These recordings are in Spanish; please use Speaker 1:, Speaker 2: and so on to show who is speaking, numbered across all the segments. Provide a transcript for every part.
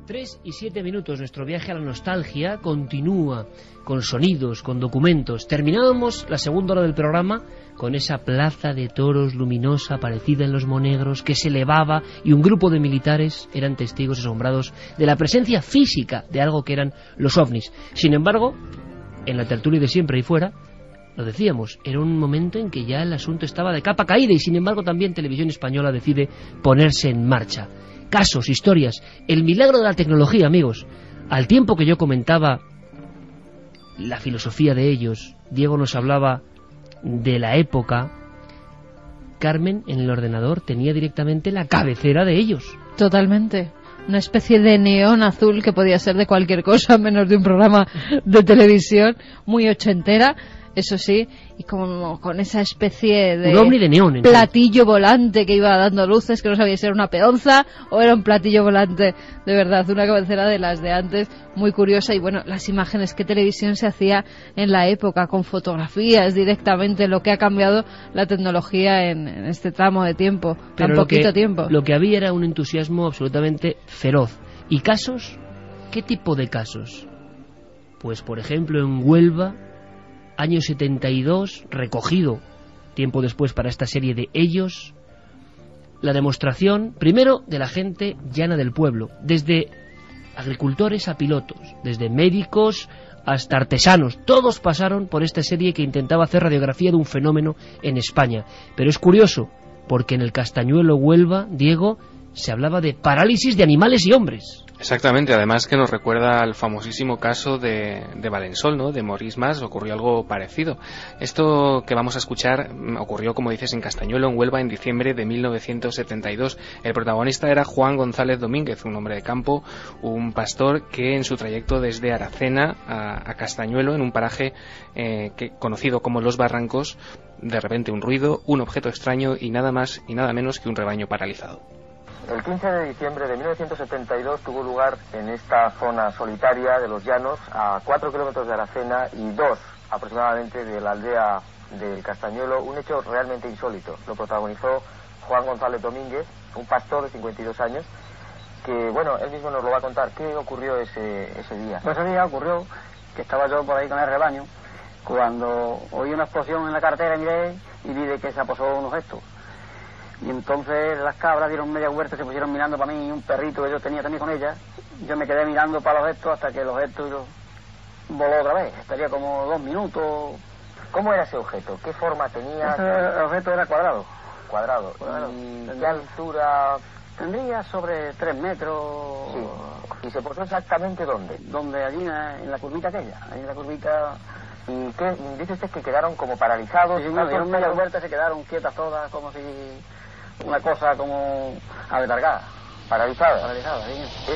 Speaker 1: 3 y 7 minutos, nuestro viaje a la nostalgia continúa con sonidos, con documentos. Terminábamos la segunda hora del programa con esa plaza de toros luminosa aparecida en los Monegros que se elevaba y un grupo de militares eran testigos asombrados de la presencia física de algo que eran los ovnis. Sin embargo, en la tertulia de siempre y fuera, lo decíamos, era un momento en que ya el asunto estaba de capa caída y sin embargo también Televisión Española decide ponerse en marcha. Casos, historias, el milagro de la tecnología, amigos. Al tiempo que yo comentaba la filosofía de ellos, Diego nos hablaba de la época, Carmen en el ordenador tenía directamente la cabecera de ellos.
Speaker 2: Totalmente. Una especie de neón azul que podía ser de cualquier cosa menos de un programa de televisión, muy ochentera. Eso sí, y como con esa especie de
Speaker 1: un ovni de neón,
Speaker 2: platillo volante que iba dando luces, que no sabía si era una peonza o era un platillo volante de verdad, una cabecera de las de antes, muy curiosa. Y bueno, las imágenes que televisión se hacía en la época, con fotografías directamente, lo que ha cambiado la tecnología en este tramo de tiempo, tan poquito tiempo.
Speaker 1: Lo que había era un entusiasmo absolutamente feroz. ¿Y casos? ¿Qué tipo de casos? Pues por ejemplo en Huelva, año 72, recogido tiempo después para esta serie de Ellos, la demostración, primero, de la gente llana del pueblo, desde agricultores a pilotos, desde médicos hasta artesanos, todos pasaron por esta serie que intentaba hacer radiografía de un fenómeno en España. Pero es curioso, porque en el Castañuelo, Huelva, Diego, se hablaba de parálisis de animales y hombres.
Speaker 3: Exactamente, además que nos recuerda al famosísimo caso de Valensol, ¿no? De Maurice Mas, ocurrió algo parecido. Esto que vamos a escuchar ocurrió, como dices, en Castañuelo, en Huelva, en diciembre de 1972. El protagonista era Juan González Domínguez, un hombre de campo, un pastor que en su trayecto desde Aracena a Castañuelo, en un paraje conocido como Los Barrancos, de repente un ruido, un objeto extraño y nada más y nada menos que un rebaño paralizado.
Speaker 4: El 15 de diciembre de 1972 tuvo lugar en esta zona solitaria de los llanos, a 4 kilómetros de Aracena y 2 aproximadamente de la aldea del Castañuelo, un hecho realmente insólito. Lo protagonizó Juan González Domínguez, un pastor de 52 años, que, bueno, él mismo nos lo va a contar. ¿Qué ocurrió ese día?
Speaker 5: Pues ese día ocurrió que estaba yo por ahí con el rebaño, cuando oí una explosión en la carretera, miré y vi de que se aposó un objeto. Y entonces las cabras dieron media vuelta, se pusieron mirando para mí, y un perrito que yo tenía también con ella. Yo me quedé mirando para el objeto hasta que el objeto voló otra vez. Estaría como 2 minutos.
Speaker 4: ¿Cómo era ese objeto? ¿Qué forma tenía?
Speaker 5: El objeto era cuadrado.
Speaker 4: Cuadrado. ¿Y qué altura?
Speaker 5: Tendría sobre 3 metros.
Speaker 4: Sí. ¿Y se posó exactamente dónde?
Speaker 5: Donde allí en la curvita aquella. Ahí en la curvita.
Speaker 4: ¿Y qué? Dice usted que quedaron como paralizados.
Speaker 5: Sí, me dieron media vuelta, se quedaron quietas todas, como si una cosa como aletargada.
Speaker 4: Paralizada,
Speaker 5: ¿sí?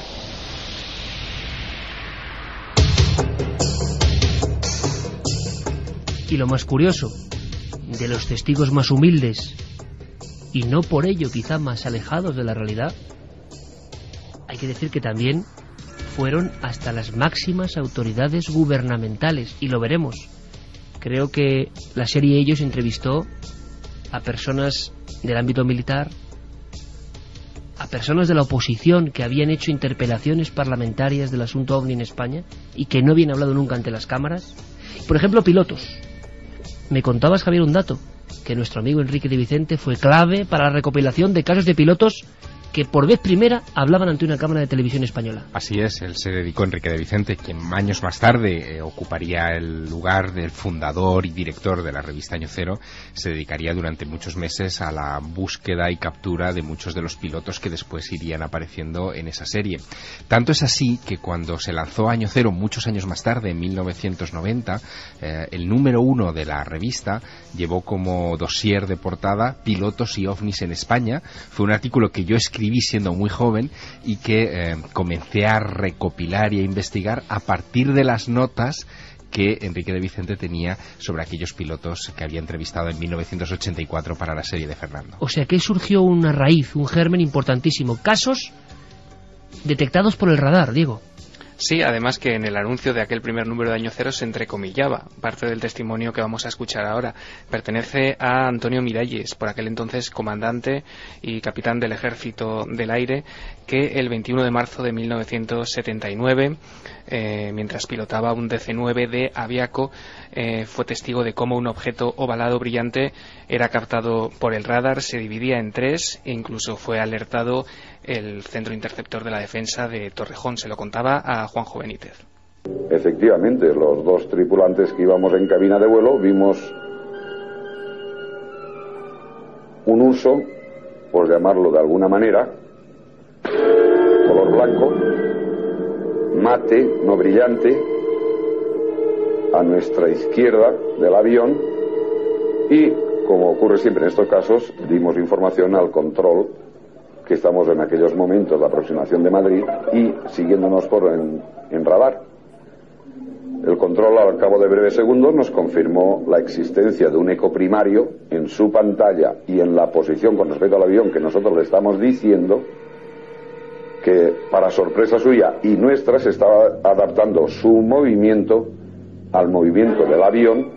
Speaker 1: Y lo más curioso, de los testigos más humildes, y no por ello quizá más alejados de la realidad, hay que decir que también fueron hasta las máximas autoridades gubernamentales, y lo veremos. Creo que la serie Ellos entrevistó a personas del ámbito militar, a personas de la oposición que habían hecho interpelaciones parlamentarias del asunto OVNI en España y que no habían hablado nunca ante las cámaras. Por ejemplo, pilotos. Me contabas, Javier, un dato, que nuestro amigo Enrique de Vicente fue clave para la recopilación de casos de pilotos que por vez primera hablaban ante una cámara de televisión española.
Speaker 6: Así es, él se dedicó, Enrique de Vicente, quien años más tarde ocuparía el lugar del fundador y director de la revista Año Cero, se dedicaría durante muchos meses a la búsqueda y captura de muchos de los pilotos que después irían apareciendo en esa serie. Tanto es así que cuando se lanzó Año Cero, muchos años más tarde, en 1990, el número 1 de la revista llevó como dossier de portada Pilotos y OVNIs en España. Fue un artículo que yo escribí siendo muy joven y que comencé a recopilar y a investigar a partir de las notas que Enrique de Vicente tenía sobre aquellos pilotos que había entrevistado en 1984 para la serie de Fernando.
Speaker 1: O sea que surgió una raíz, un germen importantísimo. Casos detectados por el radar, Diego.
Speaker 3: Sí, además que en el anuncio de aquel primer número de Año Cero se entrecomillaba parte del testimonio que vamos a escuchar ahora. Pertenece a Antonio Miralles, por aquel entonces comandante y capitán del Ejército del Aire, que el 21 de marzo de 1979, mientras pilotaba un DC-9 de Aviaco, fue testigo de cómo un objeto ovalado brillante era captado por el radar, se dividía en tres e incluso fue alertado el Centro Interceptor de la Defensa de Torrejón. Se lo contaba a Juanjo Benítez.
Speaker 7: Efectivamente, los dos tripulantes que íbamos en cabina de vuelo vimos un uso, por llamarlo de alguna manera, color blanco, mate, no brillante, a nuestra izquierda del avión y, como ocurre siempre en estos casos, dimos información al control, que estamos en aquellos momentos de aproximación de Madrid y siguiéndonos en radar. El control, al cabo de breves segundos, nos confirmó la existencia de un eco primario en su pantalla y en la posición con respecto al avión que nosotros le estamos diciendo, que para sorpresa suya y nuestra se estaba adaptando su movimiento al movimiento del avión,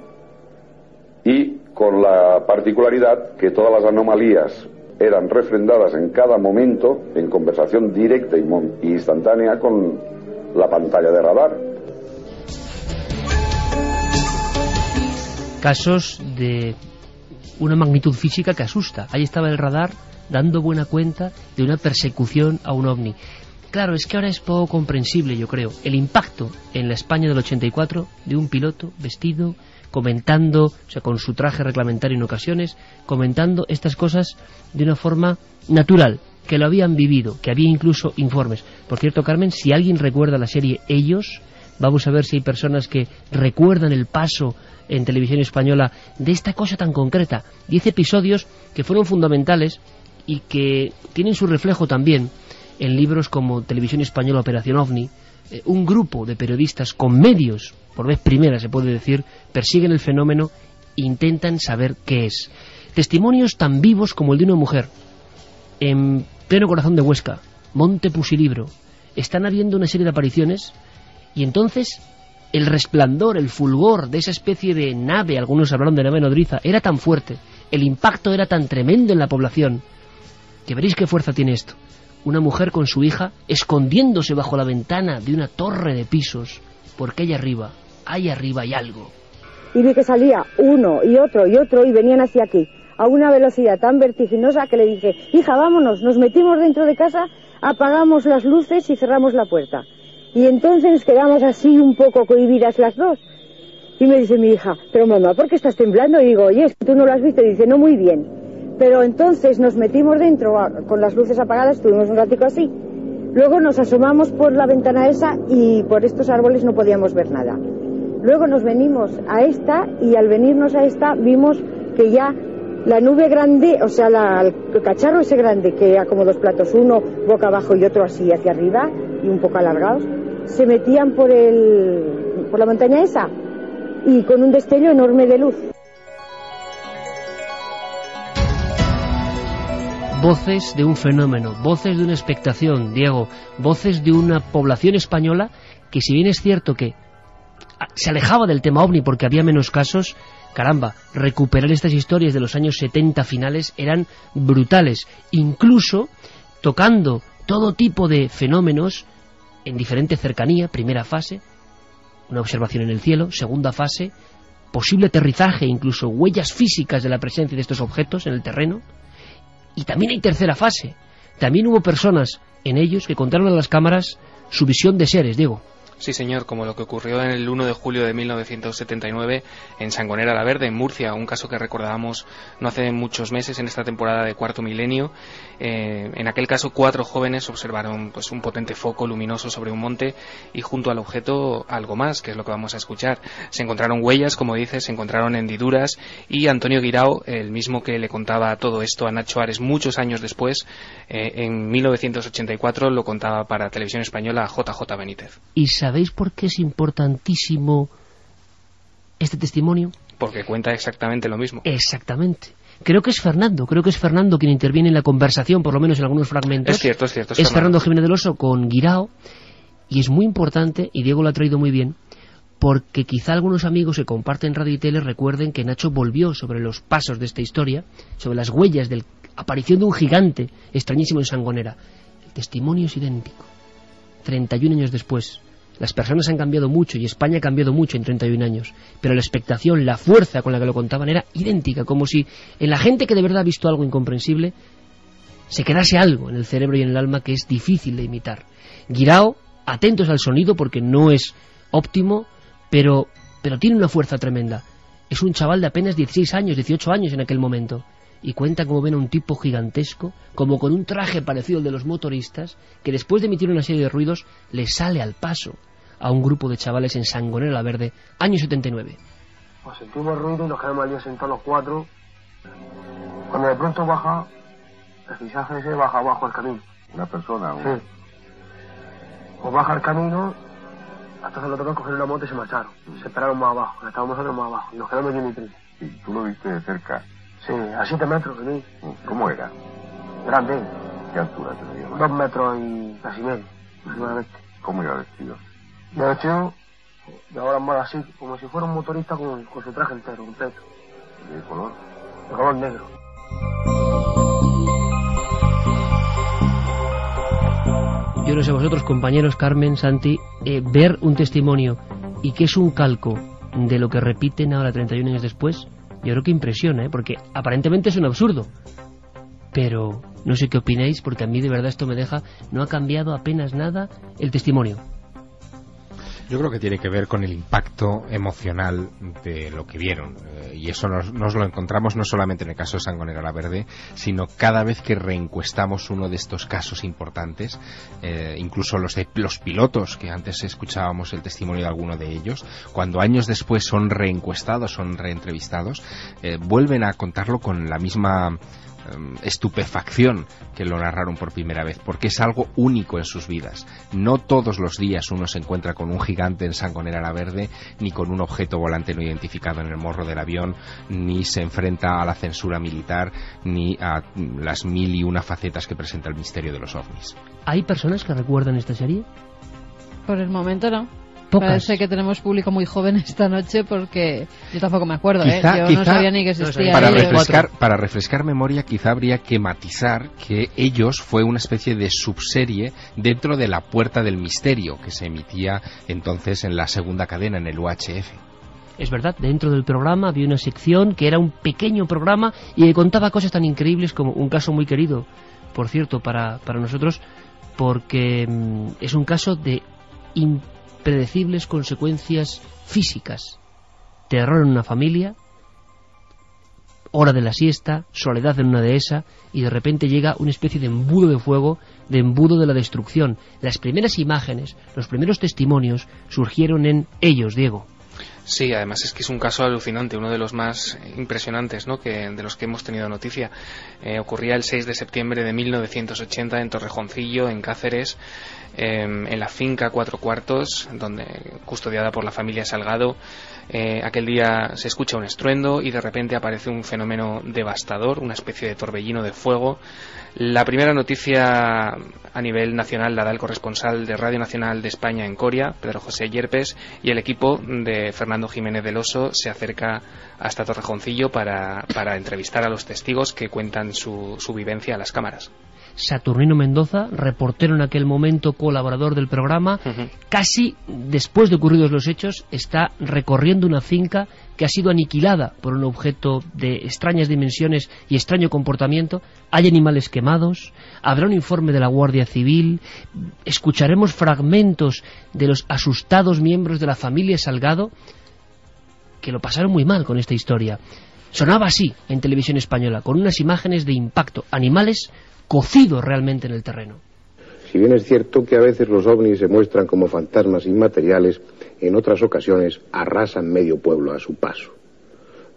Speaker 7: y con la particularidad que todas las anomalías eran refrendadas en cada momento en conversación directa y instantánea con la pantalla de radar.
Speaker 1: Casos de una magnitud física que asusta. Ahí estaba el radar dando buena cuenta de una persecución a un ovni. Claro, es que ahora es poco comprensible, yo creo, el impacto en la España del 84 de un piloto vestido, comentando, o sea, con su traje reglamentario en ocasiones, comentando estas cosas de una forma natural, que lo habían vivido, que había incluso informes. Por cierto, Carmen, si alguien recuerda la serie Ellos, vamos a ver si hay personas que recuerdan el paso en Televisión Española de esta cosa tan concreta. 10 episodios que fueron fundamentales y que tienen su reflejo también en libros como Televisión Española Operación OVNI. Un grupo de periodistas con medios, por vez primera se puede decir, persiguen el fenómeno e intentan saber qué es. Testimonios tan vivos como el de una mujer en pleno corazón de Huesca, Monte Pusilibro. Están habiendo una serie de apariciones y entonces el resplandor, el fulgor de esa especie de nave, algunos hablaron de nave nodriza, era tan fuerte, el impacto era tan tremendo en la población, que veréis qué fuerza tiene esto. Una mujer con su hija escondiéndose bajo la ventana de una torre de pisos, porque ahí arriba hay algo.
Speaker 8: Y vi que salía uno y otro y venían hacia aquí, a una velocidad tan vertiginosa que le dije: hija, vámonos. Nos metimos dentro de casa, apagamos las luces y cerramos la puerta. Y entonces nos quedamos así un poco cohibidas las dos. Y me dice mi hija: pero mamá, ¿por qué estás temblando? Y digo: oye, es que tú no lo has visto. Y dice: no, muy bien. Pero entonces nos metimos dentro con las luces apagadas, estuvimos un ratico así. Luego nos asomamos por la ventana esa y por estos árboles no podíamos ver nada. Luego nos venimos a esta y al venirnos a esta vimos que ya la nube grande, o sea, el cacharro ese grande que era como dos platos, uno boca abajo y otro así hacia arriba y un poco alargados, se metían por la montaña esa y con un destello enorme de luz.
Speaker 1: Voces de un fenómeno, voces de una expectación, Diego, voces de una población española que, si bien es cierto que se alejaba del tema ovni porque había menos casos, caramba, recuperar estas historias de los años 70 finales eran brutales, incluso tocando todo tipo de fenómenos en diferente cercanía. Primera fase, una observación en el cielo; segunda fase, posible aterrizaje, incluso huellas físicas de la presencia de estos objetos en el terreno. Y también hay tercera fase. También hubo personas en ellos que contaron a las cámaras su visión de seres, Diego.
Speaker 3: Sí, señor, como lo que ocurrió en el 1 de julio de 1979 en Sangonera la Verde, en Murcia, un caso que recordábamos no hace muchos meses en esta temporada de Cuarto Milenio. En aquel caso 4 jóvenes observaron pues un potente foco luminoso sobre un monte y junto al objeto algo más, que es lo que vamos a escuchar. Se encontraron huellas, como dices, se encontraron hendiduras, y Antonio Guirao, el mismo que le contaba todo esto a Nacho Ares muchos años después, en 1984 lo contaba para Televisión Española a JJ Benítez.
Speaker 1: ¿Y sabéis por qué es importantísimo este testimonio?
Speaker 3: Porque cuenta exactamente lo mismo.
Speaker 1: Exactamente. Creo que es Fernando quien interviene en la conversación, por lo menos en algunos fragmentos.
Speaker 3: Es cierto.
Speaker 1: Es Fernando Jiménez del Oso con Guirao, Y es muy importante, y Diego lo ha traído muy bien, porque quizá algunos amigos que comparten Radio y Tele recuerden que Nacho volvió sobre los pasos de esta historia, sobre las huellas de la aparición de un gigante extrañísimo en Sangonera. El testimonio es idéntico. 31 años después. Las personas han cambiado mucho y España ha cambiado mucho en 31 años, pero la expectación, la fuerza con la que lo contaban era idéntica, como si en la gente que de verdad ha visto algo incomprensible se quedase algo en el cerebro y en el alma que es difícil de imitar. Guirao, atentos al sonido porque no es óptimo, pero tiene una fuerza tremenda. Es un chaval de apenas 16 años, 18 años en aquel momento, y cuenta como ven a un tipo gigantesco, como con un traje parecido al de los motoristas, que después de emitir una serie de ruidos le sale al paso a un grupo de chavales en Sangonera la Verde, año 79.
Speaker 9: Pues sentimos ruido y nos quedamos allí sentados los cuatro, cuando de pronto baja, el fichaje ese baja abajo al camino.
Speaker 7: ¿Una persona?
Speaker 9: Sí. Pues baja el camino, hasta se lo tocó coger una moto y se marcharon. Se esperaron más abajo, estábamos nosotros más abajo, y nos quedamos yo y mi primo.
Speaker 7: ¿Y tú lo viste de cerca?
Speaker 9: Sí, a 7 metros de mí.
Speaker 7: ¿Cómo era?
Speaker 9: Grande.
Speaker 7: ¿Qué altura tenía?
Speaker 9: 2 metros y casi medio, aproximadamente.
Speaker 7: ¿Cómo iba vestido?
Speaker 9: De vestido, de ahora más así, como si fuera un motorista con su traje entero, completo.
Speaker 7: ¿De color?
Speaker 9: De color negro.
Speaker 1: Yo no sé vosotros, compañeros, Carmen, Santi, ver un testimonio y que es un calco de lo que repiten ahora 31 años después, yo creo que impresiona, porque aparentemente es un absurdo. Pero no sé qué opináis, porque a mí de verdad esto me deja, no ha cambiado apenas nada el testimonio.
Speaker 6: Yo creo que tiene que ver con el impacto emocional de lo que vieron, y eso nos lo encontramos no solamente en el caso de Sangonera la Verde, sino cada vez que reencuestamos uno de estos casos importantes, incluso los pilotos, que antes escuchábamos el testimonio de alguno de ellos, cuando años después son reencuestados, son reentrevistados, vuelven a contarlo con la misma estupefacción que lo narraron por primera vez, porque es algo único en sus vidas. No todos los días uno se encuentra con un gigante en Sangonera la Verde, ni con un objeto volante no identificado en el morro del avión, ni se enfrenta a la censura militar, ni a las 1001 facetas que presenta el misterio de los ovnis.
Speaker 1: ¿Hay personas que recuerdan esta serie?
Speaker 2: Por el momento no.
Speaker 1: Pocas.
Speaker 2: Parece que tenemos público muy joven esta noche porque yo tampoco me acuerdo,
Speaker 6: quizá,
Speaker 2: yo no sabía ni que existía.
Speaker 6: Para refrescar memoria, quizá habría que matizar que ellos fue una especie de subserie dentro de La Puerta del Misterio, que se emitía entonces en la segunda cadena, en el UHF.
Speaker 1: Es verdad, dentro del programa había una sección que era un pequeño programa y que contaba cosas tan increíbles como un caso muy querido, por cierto, para nosotros, porque es un caso de impredecibles consecuencias físicas. Terror en una familia, hora de la siesta, soledad en una dehesa, y de repente llega una especie de embudo de fuego, de embudo de la destrucción. Las primeras imágenes, los primeros testimonios surgieron en ellos, Diego.
Speaker 3: Sí, además es que es un caso alucinante, uno de los más impresionantes, ¿no?, de los que hemos tenido noticia. Ocurría el 6 de septiembre de 1980 en Torrejoncillo, en Cáceres, en la finca Cuatro Cuartos, custodiada por la familia Salgado. Aquel día se escucha un estruendo y de repente aparece un fenómeno devastador, una especie de torbellino de fuego. La primera noticia a nivel nacional la da el corresponsal de Radio Nacional de España en Coria, Pedro José Yerpes, y el equipo de Fernando Jiménez del Oso se acerca hasta Torrejoncillo para entrevistar a los testigos que cuentan su vivencia a las cámaras.
Speaker 1: Saturnino Mendoza, reportero en aquel momento, colaborador del programa, casi después de ocurridos los hechos, está recorriendo una finca que ha sido aniquilada por un objeto de extrañas dimensiones y extraño comportamiento. Hay animales quemados, habrá un informe de la Guardia Civil, escucharemos fragmentos de los asustados miembros de la familia Salgado, que lo pasaron muy mal con esta historia. Sonaba así en televisión española, con unas imágenes de impacto, animales cocidos realmente en el terreno.
Speaker 10: Si bien es cierto que a veces los ovnis se muestran como fantasmas inmateriales, en otras ocasiones arrasan medio pueblo a su paso.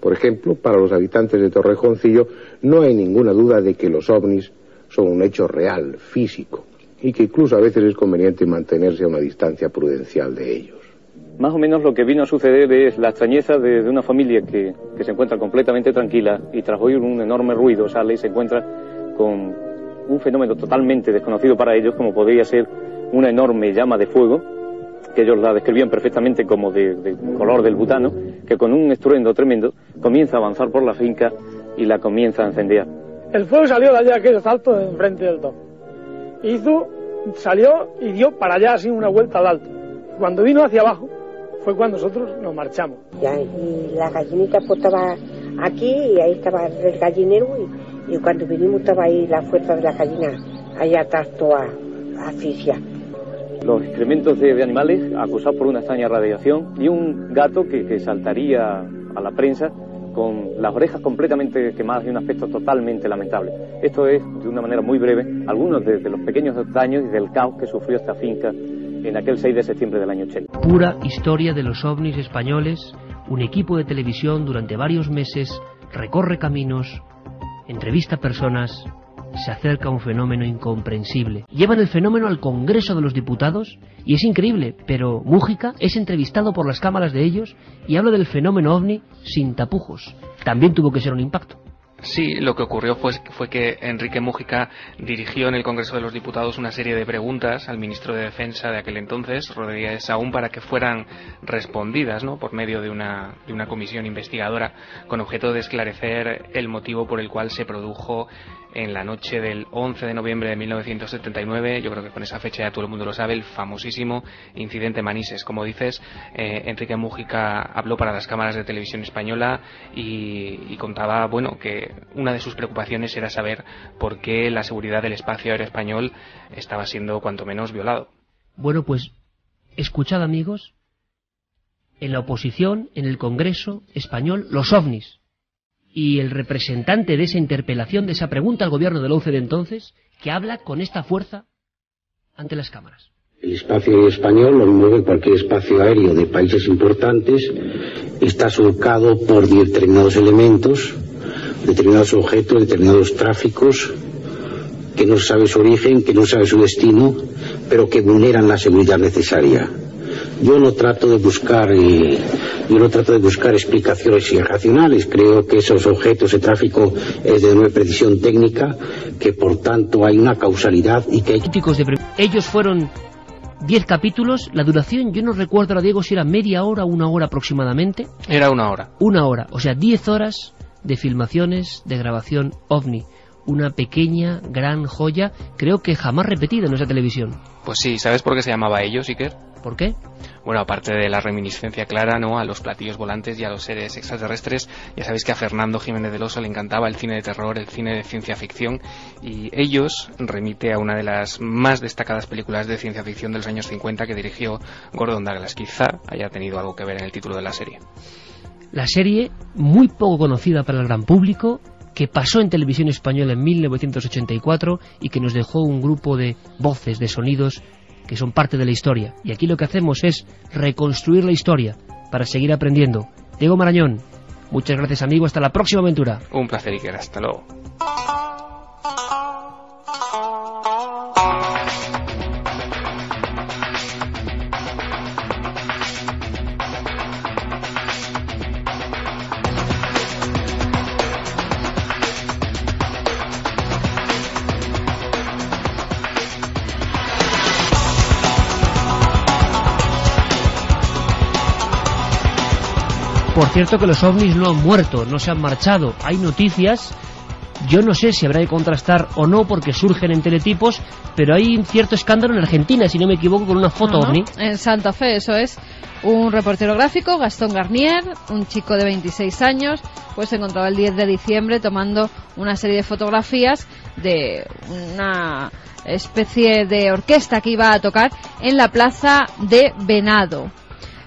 Speaker 10: Por ejemplo, para los habitantes de Torrejoncillo no hay ninguna duda de que los ovnis son un hecho real, físico, y que incluso a veces es conveniente mantenerse a una distancia prudencial de ellos.
Speaker 11: Más o menos lo que vino a suceder es la extrañeza de una familia que se encuentra completamente tranquila y tras oír un enorme ruido sale y se encuentra con un fenómeno totalmente desconocido para ellos, como podría ser una enorme llama de fuego, que ellos la describían perfectamente como de color del butano, que con un estruendo tremendo comienza a avanzar por la finca y la comienza a incendiar.
Speaker 12: El fuego salió de allá, aquellos altos, de enfrente del todo. Salió y dio para allá así una vuelta al alto. Cuando vino hacia abajo fue cuando nosotros nos marchamos.
Speaker 13: Y la gallinita pues estaba aquí y ahí estaba el gallinero y cuando vinimos estaba ahí la fuerza de la gallina, allá atrás toda asfixia.
Speaker 11: Los excrementos de animales acusados por una extraña radiación y un gato que saltaría a la prensa con las orejas completamente quemadas y un aspecto totalmente lamentable. Esto es, de una manera muy breve, algunos de los pequeños daños y del caos que sufrió esta finca en aquel 6 de septiembre del año 80.
Speaker 1: Pura historia de los ovnis españoles. Un equipo de televisión durante varios meses recorre caminos, entrevista personas, se acerca a un fenómeno incomprensible. Llevan el fenómeno al Congreso de los Diputados y es increíble, pero Mújica es entrevistado por las cámaras de ellos y habla del fenómeno ovni sin tapujos. También tuvo que ser un impacto.
Speaker 3: Sí, lo que ocurrió fue que Enrique Mújica dirigió en el Congreso de los Diputados una serie de preguntas al ministro de Defensa de aquel entonces, Rodríguez Saúl, para que fueran respondidas, ¿no?, por medio de una comisión investigadora con objeto de esclarecer el motivo por el cual se produjo en la noche del 11 de noviembre de 1979, yo creo que con esa fecha ya todo el mundo lo sabe, el famosísimo incidente Manises. Como dices, Enrique Mújica habló para las cámaras de televisión española y contaba, bueno, que una de sus preocupaciones era saber por qué la seguridad del espacio aéreo español estaba siendo cuanto menos violado.
Speaker 1: Bueno, pues escuchad, amigos, en la oposición, en el Congreso español, los ovnis. Y el representante de esa interpelación, de esa pregunta al gobierno de la UCE de entonces, que habla con esta fuerza ante las cámaras.
Speaker 14: El espacio aéreo español, lo mismo que cualquier espacio aéreo de países importantes, está surcado por determinados elementos, determinados objetos, determinados tráficos, que no se sabe su origen, que no se sabe su destino, pero que vulneran la seguridad necesaria. Yo no trato de buscar explicaciones irracionales. Creo que esos objetos de tráfico es de enorme precisión técnica, que por tanto hay una causalidad y que hay...
Speaker 1: Ellos fueron 10 capítulos, la duración, yo no recuerdo ahora, Diego, si era media hora o una hora aproximadamente.
Speaker 3: Era una hora.
Speaker 1: Una hora, o sea, 10 horas de filmaciones, de grabación ovni. Una pequeña, gran joya, creo que jamás repetida en nuestra televisión.
Speaker 3: Pues sí, ¿sabes por qué se llamaba ellos, Iker?
Speaker 1: ¿Por qué?
Speaker 3: Bueno, aparte de la reminiscencia clara, ¿no?, a los platillos volantes y a los seres extraterrestres, ya sabéis que a Fernando Jiménez del Oso le encantaba el cine de terror, el cine de ciencia ficción, y ellos remite a una de las más destacadas películas de ciencia ficción de los años 50 que dirigió Gordon Douglas. Quizá haya tenido algo que ver en el título de la serie.
Speaker 1: La serie, muy poco conocida para el gran público, que pasó en televisión española en 1984 y que nos dejó un grupo de voces, de sonidos que son parte de la historia. Y aquí lo que hacemos es reconstruir la historia para seguir aprendiendo. Diego Marañón, muchas gracias, amigo, hasta la próxima aventura.
Speaker 3: Un placer, Iker, hasta luego.
Speaker 1: Por cierto que los ovnis no han muerto, no se han marchado. Hay noticias, yo no sé si habrá que contrastar o no porque surgen en teletipos, pero hay un cierto escándalo en Argentina, si no me equivoco, con una foto ovni.
Speaker 2: En Santa Fe, eso es. Un reportero gráfico, Gastón Garnier, un chico de 26 años, pues se encontraba el 10 de diciembre tomando una serie de fotografías de una especie de orquesta que iba a tocar en la plaza de Venado.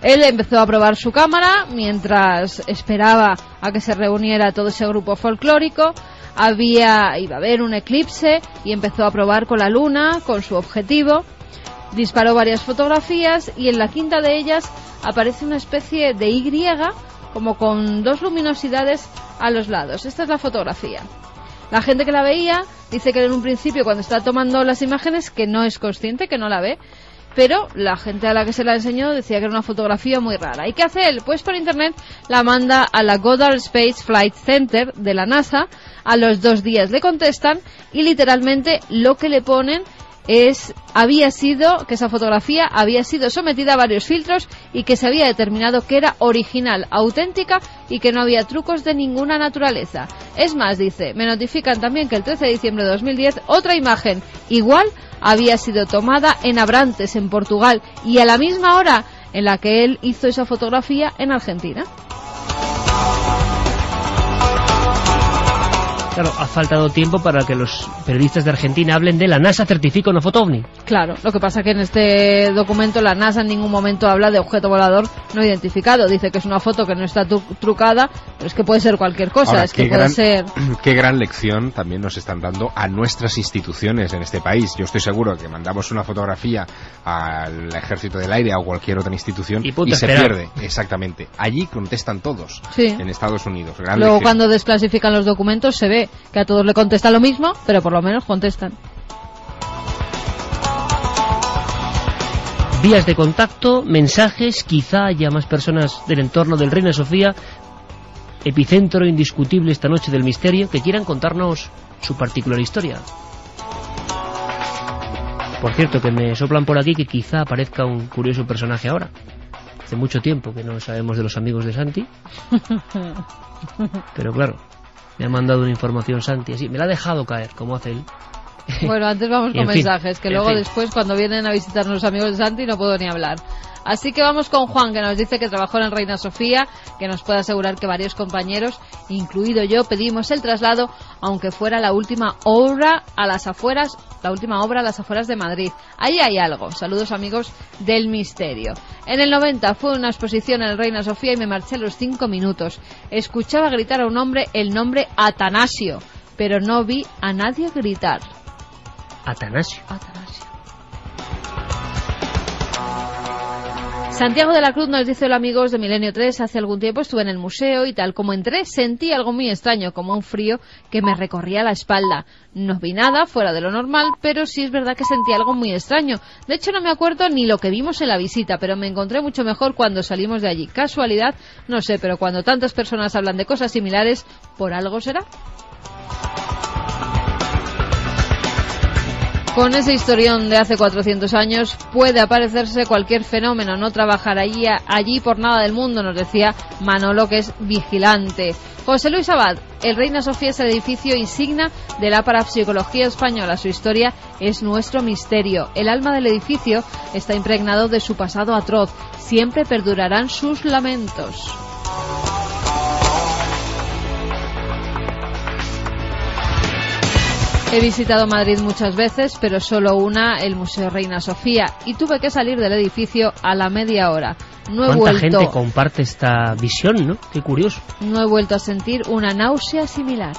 Speaker 2: Él empezó a probar su cámara mientras esperaba a que se reuniera todo ese grupo folclórico. Iba a haber un eclipse y empezó a probar con la luna, con su objetivo. Disparó varias fotografías y en la quinta de ellas aparece una especie de Y, como con dos luminosidades a los lados. Esta es la fotografía. La gente que la veía dice que en un principio, cuando está tomando las imágenes, que no es consciente, que no la ve. Pero la gente a la que se la enseñó decía que era una fotografía muy rara. ¿Y qué hace él? Pues por internet la manda a la Goddard Space Flight Center de la NASA. A los 2 días le contestan y literalmente lo que le ponen había sido, que esa fotografía había sido sometida a varios filtros y que se había determinado que era original, auténtica y que no había trucos de ninguna naturaleza. Es más, dice, me notifican también que el 13 de diciembre de 2010 otra imagen igual había sido tomada en Abrantes, en Portugal, y a la misma hora en la que él hizo esa fotografía en Argentina.
Speaker 1: Claro, ha faltado tiempo para que los periodistas de Argentina hablen de la NASA certifica una foto OVNI.
Speaker 2: Claro, lo que pasa que en este documento la NASA en ningún momento habla de objeto volador no identificado. Dice que es una foto que no está trucada, pero es que puede ser cualquier cosa.
Speaker 6: Ahora,
Speaker 2: es que puede ser...
Speaker 6: Qué gran lección también nos están dando a nuestras instituciones en este país. Yo estoy seguro que mandamos una fotografía al Ejército del Aire o a cualquier otra institución y se pierde. Exactamente. Allí contestan todos,
Speaker 2: sí,
Speaker 6: en Estados Unidos. Gran
Speaker 2: Luego
Speaker 6: lección.
Speaker 2: Cuando desclasifican los documentos se ve que a todos le contestan lo mismo, pero por lo menos contestan.
Speaker 1: Vías de contacto, mensajes, quizá haya más personas del entorno del Reina Sofía, epicentro indiscutible esta noche del misterio, que quieran contarnos su particular historia. Por cierto, que me soplan por aquí que quizá aparezca un curioso personaje ahora. Hace mucho tiempo que no sabemos de los amigos de Santi. Pero claro, me ha mandado una información Santi, así, me la ha dejado caer, como hace él.
Speaker 2: Bueno, antes vamos con mensajes, que luego después cuando vienen a visitarnos los amigos de Santi no puedo ni hablar. Así que vamos con Juan, que nos dice que trabajó en Reina Sofía, que nos puede asegurar que varios compañeros, incluido yo, pedimos el traslado, aunque fuera la última obra a las afueras de Madrid. Ahí hay algo. Saludos, amigos del misterio. En el 90 fue una exposición en el Reina Sofía y me marché a los 5 minutos. Escuchaba gritar a un hombre el nombre Atanasio, pero no vi a nadie gritar.
Speaker 1: Atanasio.
Speaker 2: Santiago de la Cruz nos dice: hola amigos de Milenio 3, hace algún tiempo estuve en el museo y tal como entré sentí algo muy extraño, como un frío que me recorría la espalda. No vi nada fuera de lo normal, pero sí es verdad que sentí algo muy extraño. De hecho no me acuerdo ni lo que vimos en la visita, pero me encontré mucho mejor cuando salimos de allí. ¿Casualidad? No sé, pero cuando tantas personas hablan de cosas similares, por algo será. Con ese historión de hace 400 años puede aparecerse cualquier fenómeno, no trabajar allí por nada del mundo, nos decía Manolo, que es vigilante. José Luis Abad, el Reina Sofía es el edificio insignia de la parapsicología española. Su historia es nuestro misterio. El alma del edificio está impregnado de su pasado atroz. Siempre perdurarán sus lamentos. He visitado Madrid muchas veces, pero solo una, el Museo Reina Sofía, y tuve que salir del edificio a la media hora.
Speaker 1: ¿Cuánta gente comparte esta visión, no? Qué curioso.
Speaker 2: No he vuelto a sentir una náusea similar.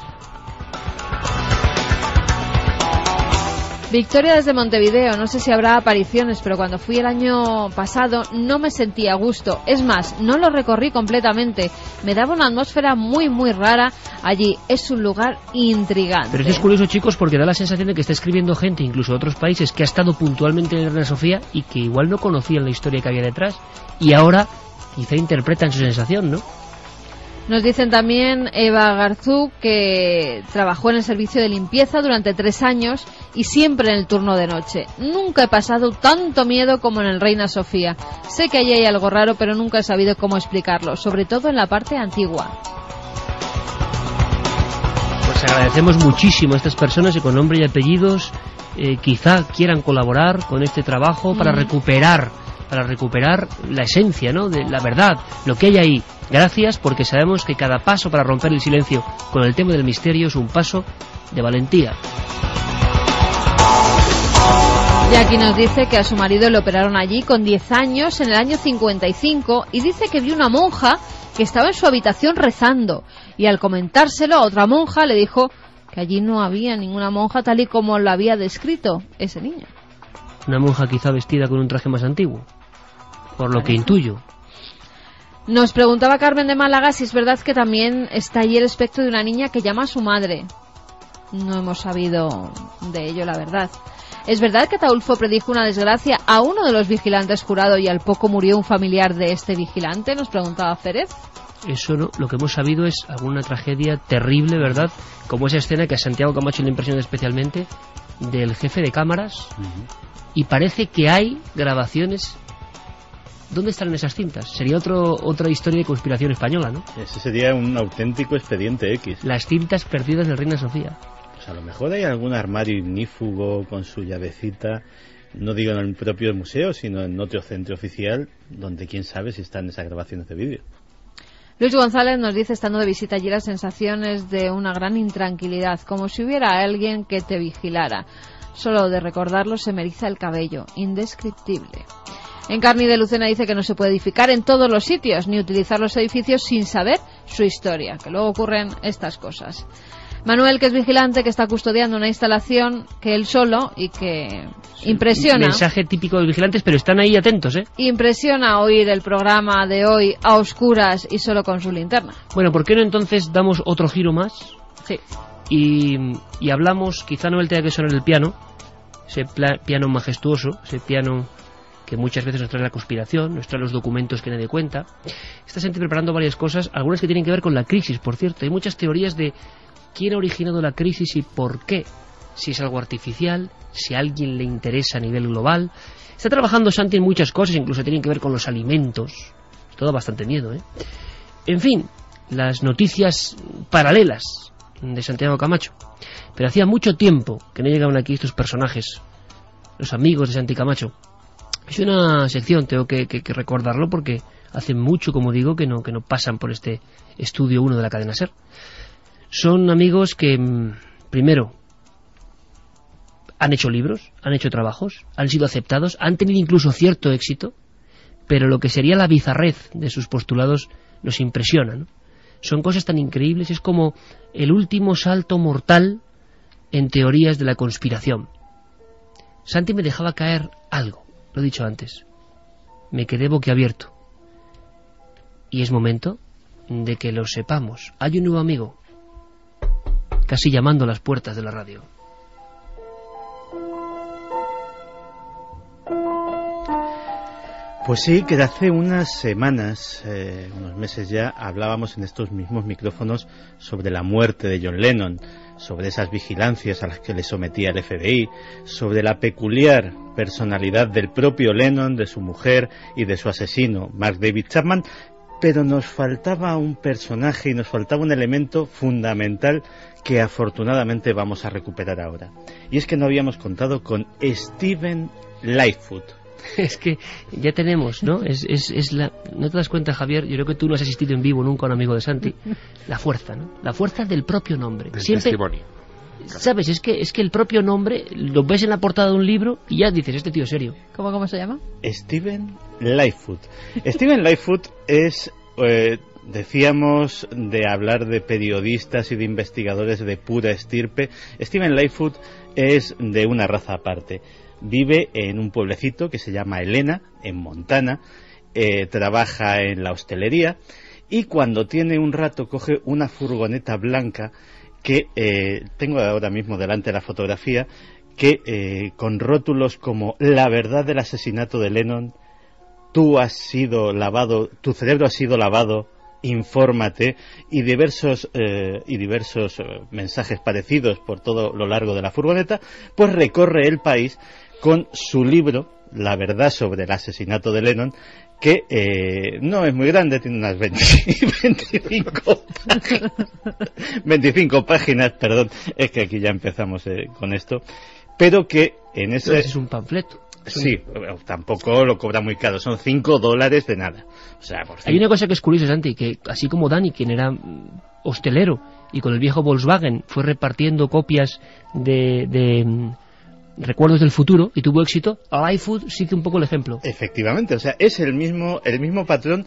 Speaker 2: Victoria desde Montevideo, no sé si habrá apariciones, pero cuando fui el año pasado no me sentí a gusto. Es más, no lo recorrí completamente. Me daba una atmósfera muy, muy rara allí. Es un lugar intrigante.
Speaker 1: Pero es curioso, chicos, porque da la sensación de que está escribiendo gente, incluso de otros países, que ha estado puntualmente en Reina Sofía y que igual no conocían la historia que había detrás. Y ahora quizá interpretan su sensación, ¿no?
Speaker 2: Nos dicen también Eva Garzú, que trabajó en el servicio de limpieza durante 3 años y siempre en el turno de noche. Nunca he pasado tanto miedo como en el Reina Sofía. Sé que allí hay algo raro, pero nunca he sabido cómo explicarlo, sobre todo en la parte antigua.
Speaker 1: Pues agradecemos muchísimo a estas personas y con nombre y apellidos quizá quieran colaborar con este trabajo para recuperar la esencia, ¿no?, de la verdad, lo que hay ahí. Gracias, porque sabemos que cada paso para romper el silencio con el tema del misterio es un paso de valentía.
Speaker 2: Jackie nos dice que a su marido le operaron allí con 10 años en el año 55 y dice que vio una monja que estaba en su habitación rezando, y al comentárselo a otra monja le dijo que allí no había ninguna monja tal y como la había descrito ese niño.
Speaker 1: Una monja quizá vestida con un traje más antiguo, por lo que intuyo.
Speaker 2: Nos preguntaba Carmen de Málaga si es verdad que también está allí el espectro de una niña que llama a su madre. No hemos sabido de ello, la verdad. ¿Es verdad que Ataulfo predijo una desgracia a uno de los vigilantes jurado y al poco murió un familiar de este vigilante? Nos preguntaba Férez.
Speaker 1: Eso no, lo que hemos sabido es alguna tragedia terrible, ¿verdad? Como esa escena que a Santiago Camacho le impresiona especialmente, del jefe de cámaras, y parece que hay grabaciones. ¿Dónde están esas cintas? Sería otra historia de conspiración española, ¿no?
Speaker 15: Ese sería un auténtico expediente X.
Speaker 1: Las cintas perdidas de Reina Sofía.
Speaker 15: Pues a lo mejor hay algún armario ignífugo con su llavecita, no digo en el propio museo, sino en otro centro oficial, donde quién sabe si están esas grabaciones de vídeo.
Speaker 2: Luis González nos dice, estando de visita allí, las sensaciones de una gran intranquilidad, como si hubiera alguien que te vigilara. Solo de recordarlo se me eriza el cabello, indescriptible. Encarni de Lucena dice que no se puede edificar en todos los sitios, ni utilizar los edificios sin saber su historia, que luego ocurren estas cosas. Manuel, que es vigilante, que está custodiando una instalación que él solo, y que impresiona.
Speaker 1: Mensaje típico de vigilantes, pero están ahí atentos, ¿eh?
Speaker 2: Impresiona oír el programa de hoy a oscuras y solo con su linterna.
Speaker 1: Bueno, ¿por qué no entonces damos otro giro más?
Speaker 2: Sí.
Speaker 1: Y hablamos, quizá no él tenga que sonar el piano, ese piano majestuoso, ese piano que muchas veces nos trae la conspiración, nos trae los documentos que nadie cuenta. Está gente preparando varias cosas, algunas que tienen que ver con la crisis, por cierto. Hay muchas teorías de quién ha originado la crisis y por qué. Si es algo artificial, si a alguien le interesa a nivel global. Está trabajando Santi en muchas cosas, incluso tienen que ver con los alimentos. Todo bastante miedo, ¿eh? En fin, las noticias paralelas de Santiago Camacho. Pero hacía mucho tiempo que no llegaban aquí estos personajes, los amigos de Santi Camacho. Es una sección, tengo que recordarlo, porque hace mucho, como digo, que no pasan por este estudio 1 de la cadena SER. Son amigos que, primero, han hecho libros, han hecho trabajos, han sido aceptados, han tenido incluso cierto éxito, pero lo que sería la bizarrez de sus postulados nos impresiona, ¿no? Son cosas tan increíbles, es como el último salto mortal en teorías de la conspiración. Santi me dejaba caer algo. Lo he dicho antes, me quedé boquiabierto. Y es momento de que lo sepamos. Hay un nuevo amigo, casi llamando a las puertas de la radio.
Speaker 15: Pues sí, que hace unas semanas, unos meses ya, hablábamos en estos mismos micrófonos sobre la muerte de John Lennon, sobre esas vigilancias a las que le sometía el FBI, sobre la peculiar personalidad del propio Lennon, de su mujer y de su asesino, Mark David Chapman, pero nos faltaba un personaje y nos faltaba un elemento fundamental que afortunadamente vamos a recuperar ahora. Y es que no habíamos contado con Steven Lightfoot.
Speaker 1: Es que ya tenemos, ¿no? ¿No te das cuenta, Javier? Yo creo que tú no has asistido en vivo nunca a un amigo de Santi. La fuerza, ¿no? La fuerza del propio nombre.
Speaker 6: Del
Speaker 1: siempre,
Speaker 6: testimonio.
Speaker 1: ¿Sabes? Es que el propio nombre lo ves en la portada de un libro y ya dices, este tío es serio.
Speaker 2: ¿Cómo se llama?
Speaker 15: Steven Lightfoot. Steven Lightfoot es... decíamos de hablar de periodistas y de investigadores de pura estirpe. Steven Lightfoot es de una raza aparte. Vive en un pueblecito que se llama Helena, en Montana, trabaja en la hostelería y cuando tiene un rato coge una furgoneta blanca que tengo ahora mismo delante la fotografía, que con rótulos como "La verdad del asesinato de Lennon", "Tú has sido lavado, tu cerebro ha sido lavado, infórmate", y diversos mensajes parecidos por todo lo largo de la furgoneta, pues recorre el país con su libro La verdad sobre el asesinato de Lennon, que no es muy grande, tiene unas 25 páginas, perdón, es que aquí ya empezamos con esto, pero que en ese...
Speaker 1: Es un panfleto.
Speaker 15: Sí, tampoco lo cobra muy caro, son $5 de nada. O sea, por
Speaker 1: Hay una cosa que es curiosa, Santi, que así como Dani, quien era hostelero y con el viejo Volkswagen fue repartiendo copias de Recuerdos del Futuro y tuvo éxito, Lightfoot sigue un poco el ejemplo.
Speaker 15: Efectivamente, o sea, es el mismo patrón,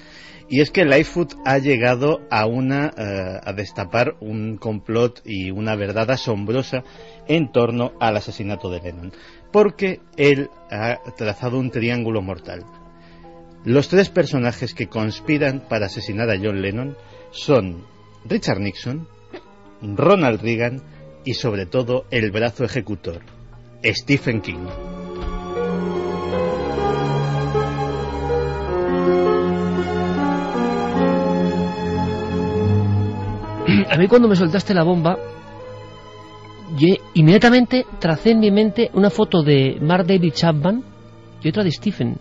Speaker 15: y es que Lightfoot ha llegado a destapar un complot y una verdad asombrosa en torno al asesinato de Lennon, porque él ha trazado un triángulo mortal. Los 3 personajes que conspiran para asesinar a John Lennon son Richard Nixon, Ronald Reagan y sobre todo el brazo ejecutor, Stephen King.
Speaker 1: A mí cuando me soltaste la bomba, yo inmediatamente tracé en mi mente una foto de Mark David Chapman y otra de Stephen.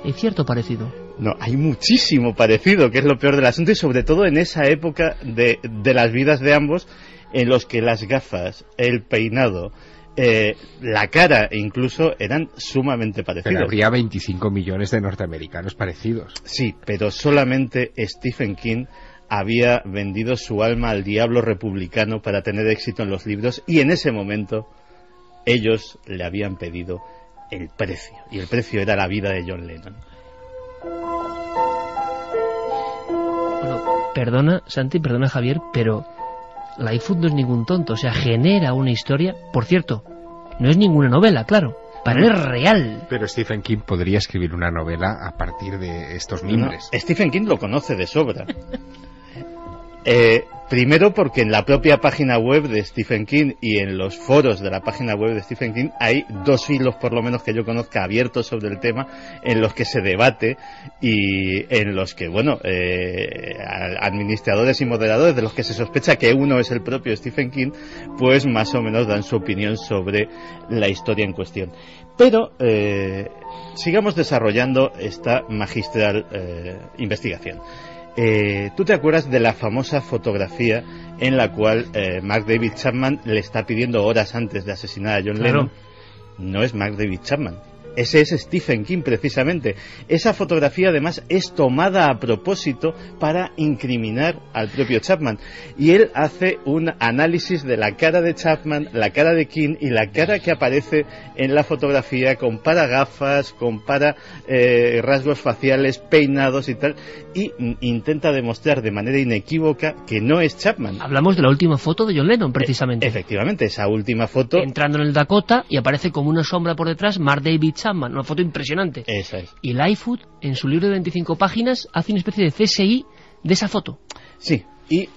Speaker 1: ¿Hay cierto parecido?
Speaker 15: No, hay muchísimo parecido, que es lo peor del asunto, y sobre todo en esa época de las vidas de ambos, en los que las gafas, el peinado, la cara incluso eran sumamente parecidos.
Speaker 6: Pero habría 25 millones de norteamericanos parecidos.
Speaker 15: Sí, pero solamente Stephen King había vendido su alma al diablo republicano para tener éxito en los libros, y en ese momento ellos le habían pedido el precio, y el precio era la vida de John Lennon.
Speaker 1: Bueno, perdona Santi, perdona Javier, pero Lightfoot no es ningún tonto, o sea, genera una historia. Por cierto, no es ninguna novela, claro, pero es real.
Speaker 6: Pero Stephen King podría escribir una novela a partir de estos mimbres.
Speaker 15: No, Stephen King lo conoce de sobra. Primero porque en la propia página web de Stephen King y en los foros de la página web de Stephen King hay 2 hilos, por lo menos que yo conozca, abiertos sobre el tema, en los que se debate y en los que, bueno, administradores y moderadores de los que se sospecha que uno es el propio Stephen King, pues más o menos dan su opinión sobre la historia en cuestión. Pero sigamos desarrollando esta magistral investigación. ¿Tú te acuerdas de la famosa fotografía en la cual Mark David Chapman le está pidiendo horas antes de asesinar a John Lennon? No es Mark David Chapman. Ese es Stephen King, precisamente. Esa fotografía, además, es tomada a propósito para incriminar al propio Chapman. Y él hace un análisis de la cara de Chapman, la cara de King y la cara que aparece en la fotografía. Compara gafas, compara rasgos faciales, peinados y tal. Y intenta demostrar de manera inequívoca que no es Chapman.
Speaker 1: Hablamos de la última foto de John Lennon, precisamente.
Speaker 15: Efectivamente, esa última foto.
Speaker 1: Entrando en el Dakota y aparece como una sombra por detrás Mark David Chapman, una foto impresionante.
Speaker 15: Esa es.
Speaker 1: Y Lightfoot, en su libro de 25 páginas, hace una especie de CSI de esa foto.
Speaker 15: Sí, y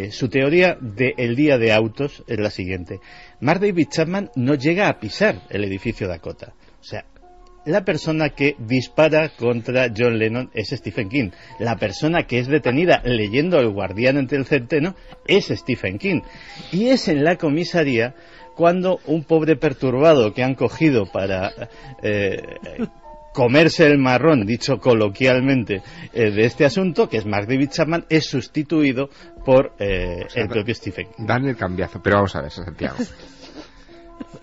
Speaker 15: su teoría del día de autos es la siguiente. Mark David Chapman no llega a pisar el edificio Dakota. O sea, la persona que dispara contra John Lennon es Stephen King. La persona que es detenida leyendo El guardián entre el centeno es Stephen King. Y es en la comisaría cuando un pobre perturbado que han cogido para comerse el marrón, dicho coloquialmente, de este asunto, que es Mark David Chapman, es sustituido por el propio Stephen King.
Speaker 6: Dan el cambiazo, pero vamos a ver, Santiago.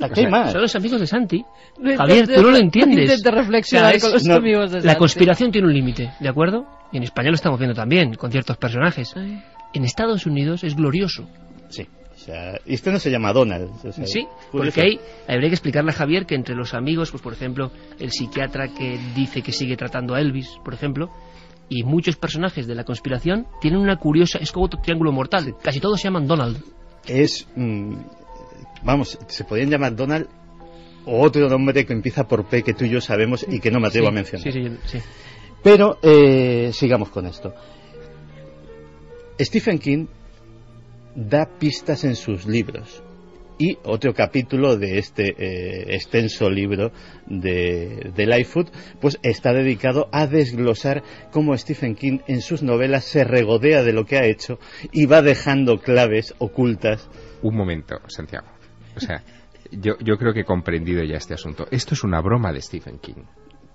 Speaker 15: Aquí hay más.
Speaker 1: Son los amigos de Santi. Javier, tú no lo entiendes.
Speaker 2: Intenta reflexionar con los amigos de Santi.
Speaker 1: La conspiración tiene un límite, ¿de acuerdo? Y en España lo estamos viendo también, con ciertos personajes. En Estados Unidos es glorioso.
Speaker 15: Sí. O sea, y este no se llama Donald. O sea,
Speaker 1: sí, porque habría que explicarle a Javier que entre los amigos, pues por ejemplo, el psiquiatra que dice que sigue tratando a Elvis, por ejemplo, y muchos personajes de la conspiración tienen una curiosa, es como otro triángulo mortal. Sí. Casi todos se llaman Donald.
Speaker 15: Es, vamos, se podrían llamar Donald o otro nombre que empieza por P que tú y yo sabemos y que no me atrevo a mencionar.
Speaker 1: Sí.
Speaker 15: Pero sigamos con esto. Stephen King da pistas en sus libros, y otro capítulo de este extenso libro de Lightfoot pues está dedicado a desglosar cómo Stephen King en sus novelas se regodea de lo que ha hecho y va dejando claves ocultas.
Speaker 6: Un momento, Santiago, o sea, yo creo que he comprendido ya este asunto. Esto es una broma de Stephen King.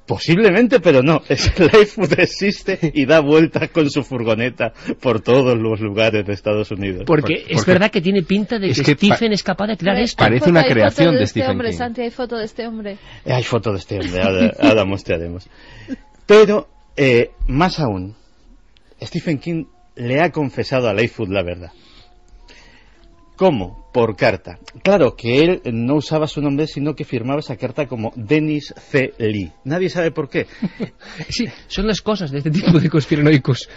Speaker 15: Posiblemente, pero no. Lightfoot existe y da vueltas con su furgoneta por todos los lugares de Estados Unidos.
Speaker 1: Porque es verdad que tiene pinta de que Stephen es capaz de crear esto.
Speaker 6: Parece una creación de Stephen King.
Speaker 2: Santi, hay foto de este hombre.
Speaker 15: Hay foto de este hombre, ahora mostraremos. Pero, más aún, Stephen King le ha confesado a Lightfoot la verdad. ¿Cómo? Por carta. Claro que él no usaba su nombre, sino que firmaba esa carta como Dennis C. Lee. Nadie sabe por qué.
Speaker 1: Sí, son las cosas de este tipo de conspiranoicos.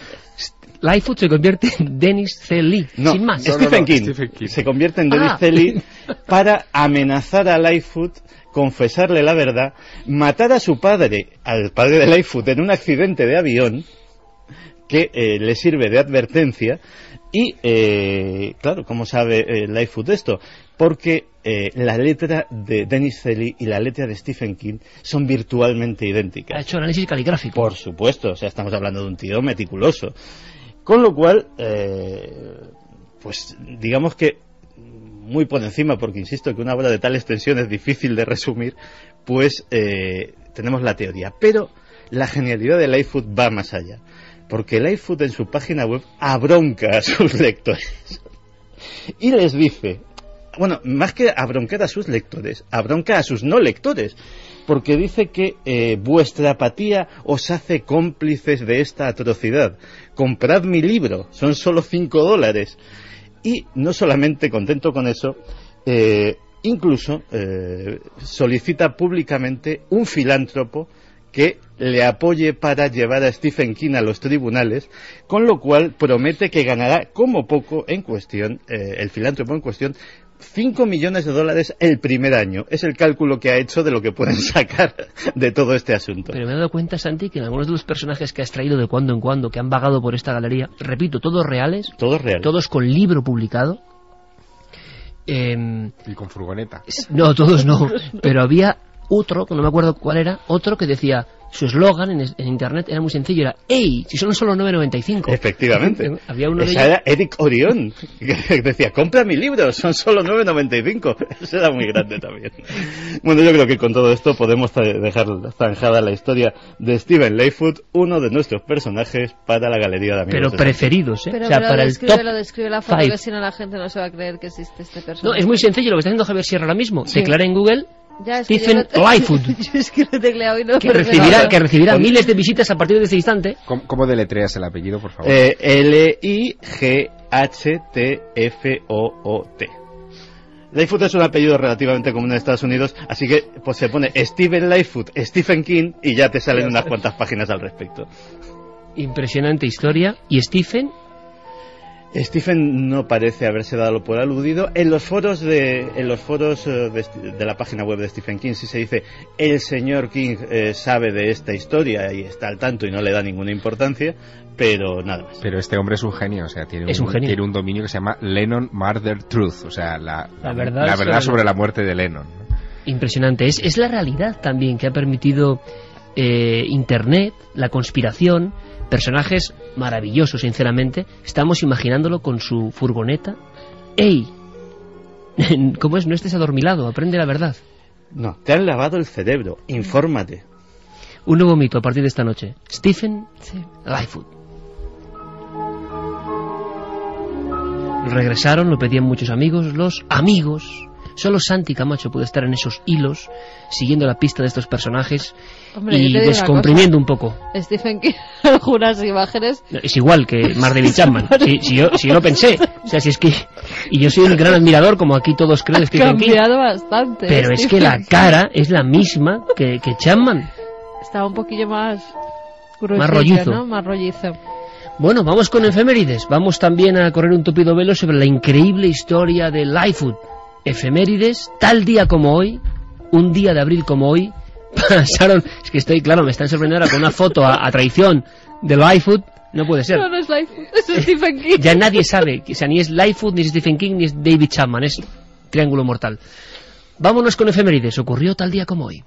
Speaker 1: Lightfoot se convierte en Dennis C. Lee, sin más.
Speaker 15: Stephen King se convierte en Dennis C. Lee para amenazar a Lightfoot, confesarle la verdad, matar a su padre, al padre de Lightfoot, en un accidente de avión que le sirve de advertencia. Y, claro, ¿cómo sabe Lightfoot esto? Porque la letra de Dennis C. Lee y la letra de Stephen King son virtualmente idénticas.
Speaker 1: Ha hecho análisis caligráfico.
Speaker 15: Por supuesto, o sea, estamos hablando de un tío meticuloso. Con lo cual, pues digamos que muy por encima, porque insisto que una obra de tal extensión es difícil de resumir, pues tenemos la teoría. Pero la genialidad de Lightfoot va más allá, porque Lightfoot en su página web abronca a sus lectores y les dice, bueno, más que abroncar a sus lectores, abronca a sus no lectores, porque dice que vuestra apatía os hace cómplices de esta atrocidad. Comprad mi libro, son solo $5. Y no solamente contento con eso, incluso solicita públicamente un filántropo que le apoye para llevar a Stephen King a los tribunales, con lo cual promete que ganará como poco en cuestión, el filántropo en cuestión, $5 millones el primer año. Es el cálculo que ha hecho de lo que pueden sacar de todo este asunto.
Speaker 1: Pero me he dado cuenta, Santi, que en algunos de los personajes que has traído de cuando en cuando, que han vagado por esta galería, repito, todos reales, todos con libro publicado.
Speaker 6: Y con furgoneta.
Speaker 1: No, todos no, pero había otro, que no me acuerdo cuál era, otro que decía, su eslogan en internet era muy sencillo, era ¡Ey! Si son solo $9.95.
Speaker 15: Efectivamente.
Speaker 1: Había uno de
Speaker 15: ellos... era Eric Orión, que decía, compra mi libro, son solo $9.95. Eso era muy grande también. Bueno, yo creo que con todo esto podemos dejar zanjada la historia de Stephen Lightfoot, uno de nuestros personajes para la galería de amigos.
Speaker 1: Pero preferidos, ¿eh?
Speaker 2: Pero,
Speaker 1: o sea, para el top
Speaker 2: lo describe la foto,
Speaker 1: 5.
Speaker 2: que si no la gente no se va a creer que existe este personaje.
Speaker 1: No, es muy sencillo lo que está haciendo Javier Sierra ahora mismo.
Speaker 2: Sí.
Speaker 1: Declara en Google
Speaker 2: ya,
Speaker 1: Stephen Lightfoot,
Speaker 2: que
Speaker 1: recibirá miles de visitas a partir de ese instante.
Speaker 6: ¿Cómo deletreas el apellido, por favor?
Speaker 15: Lightfoot. Lightfoot es un apellido relativamente común en Estados Unidos, así que pues se pone Stephen Lightfoot, Stephen King, y ya te salen unas cuantas páginas al respecto.
Speaker 1: Impresionante historia. ¿Y Stephen
Speaker 15: no parece haberse dado por aludido. En los foros de la página web de Stephen King sí se dice, el señor King sabe de esta historia y está al tanto y no le da ninguna importancia, pero nada más.
Speaker 6: Pero este hombre es un genio, o sea, tiene un dominio que se llama Lennon Murder Truth, o sea, la verdad sobre la muerte de Lennon, ¿no?
Speaker 1: Impresionante. Es la realidad también que ha permitido Internet, la conspiración, personajes maravillosos, sinceramente. Estamos imaginándolo con su furgoneta. ¡Ey! ¿Cómo es? No estés adormilado, aprende la verdad.
Speaker 15: No, te han lavado el cerebro, infórmate.
Speaker 1: Un nuevo mito a partir de esta noche. Stephen Lightfoot. Regresaron, lo pedían muchos amigos, los amigos. Solo Santi Camacho puede estar en esos hilos, siguiendo la pista de estos personajes.
Speaker 2: Hombre,
Speaker 1: y descomprimiendo un poco.
Speaker 2: Stephen King, algunas imágenes.
Speaker 1: Es igual que Mark David Chapman. Si yo lo pensé. O sea, si es que. Y yo soy un gran admirador, como aquí todos creen, de Stephen King.
Speaker 2: Ha cambiado bastante.
Speaker 1: Pero es que la cara es la misma que Chapman.
Speaker 2: Estaba un poquillo más.
Speaker 1: Más rollizo.
Speaker 2: ¿no? Más rollizo.
Speaker 1: Bueno, vamos con efemérides. Vamos también a correr un tupido velo sobre la increíble historia de Lightfoot. Efemérides, tal día como hoy, un día de abril como hoy, pasaron, es que me están sorprendiendo ahora con una foto a traición de Lightfoot, no puede ser.
Speaker 2: No es Lightfoot, es Stephen King.
Speaker 1: Ya nadie sabe, o sea, ni es Lightfoot, ni es Stephen King, ni es David Chapman, es triángulo mortal. Vámonos con efemérides, ocurrió tal día como hoy.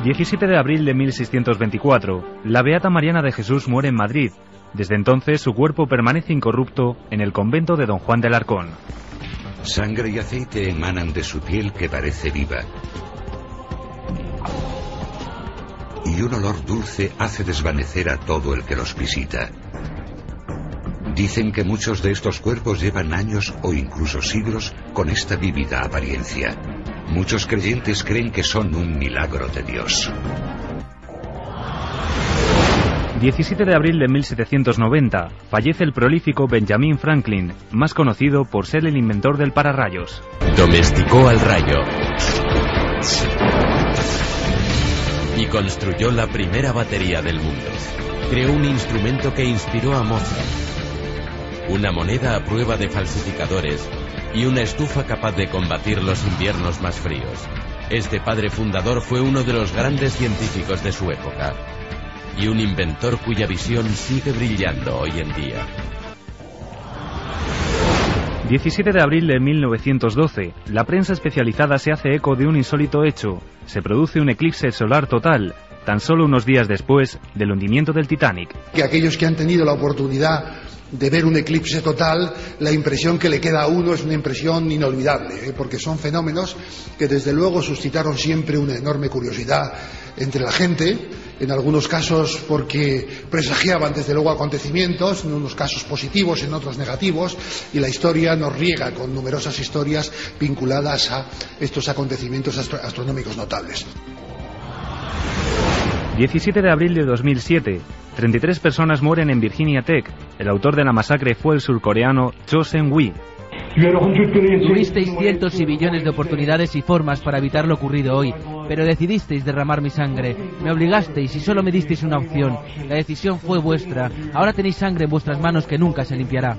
Speaker 16: ...17 de abril de 1624... ...la Beata Mariana de Jesús muere en Madrid... Desde entonces su cuerpo permanece incorrupto en el convento de Don Juan de Alarcón.
Speaker 17: Sangre y aceite emanan de su piel que parece viva. Y un olor dulce hace desvanecer a todo el que los visita. Dicen que muchos de estos cuerpos llevan años o incluso siglos con esta vívida apariencia. Muchos creyentes creen que son un milagro de Dios.
Speaker 16: 17 de abril de 1790, fallece el prolífico Benjamin Franklin, más conocido por ser el inventor del pararrayos.
Speaker 18: Domesticó al rayo y construyó la primera batería del mundo. Creó un instrumento que inspiró a Mozart, una moneda a prueba de falsificadores y una estufa capaz de combatir los inviernos más fríos. Este padre fundador fue uno de los grandes científicos de su época y un inventor cuya visión sigue brillando hoy en día.
Speaker 16: 17 de abril de 1912. La prensa especializada se hace eco de un insólito hecho. Se produce un eclipse solar total, tan solo unos días después del hundimiento del Titanic.
Speaker 19: Que aquellos que han tenido la oportunidad de ver un eclipse total, la impresión que le queda a uno es una impresión inolvidable, porque son fenómenos que desde luego suscitaron siempre una enorme curiosidad entre la gente, en algunos casos porque presagiaban desde luego acontecimientos, en unos casos positivos, en otros negativos, y la historia nos riega con numerosas historias vinculadas a estos acontecimientos astronómicos notables.
Speaker 16: 17 de abril de 2007. 33 personas mueren en Virginia Tech. El autor de la masacre fue el surcoreano Cho Seung-hui.
Speaker 20: Tuvisteis cientos y billones de oportunidades y formas para evitar lo ocurrido hoy, pero decidisteis derramar mi sangre. Me obligasteis y solo me disteis una opción. La decisión fue vuestra. Ahora tenéis sangre en vuestras manos que nunca se limpiará.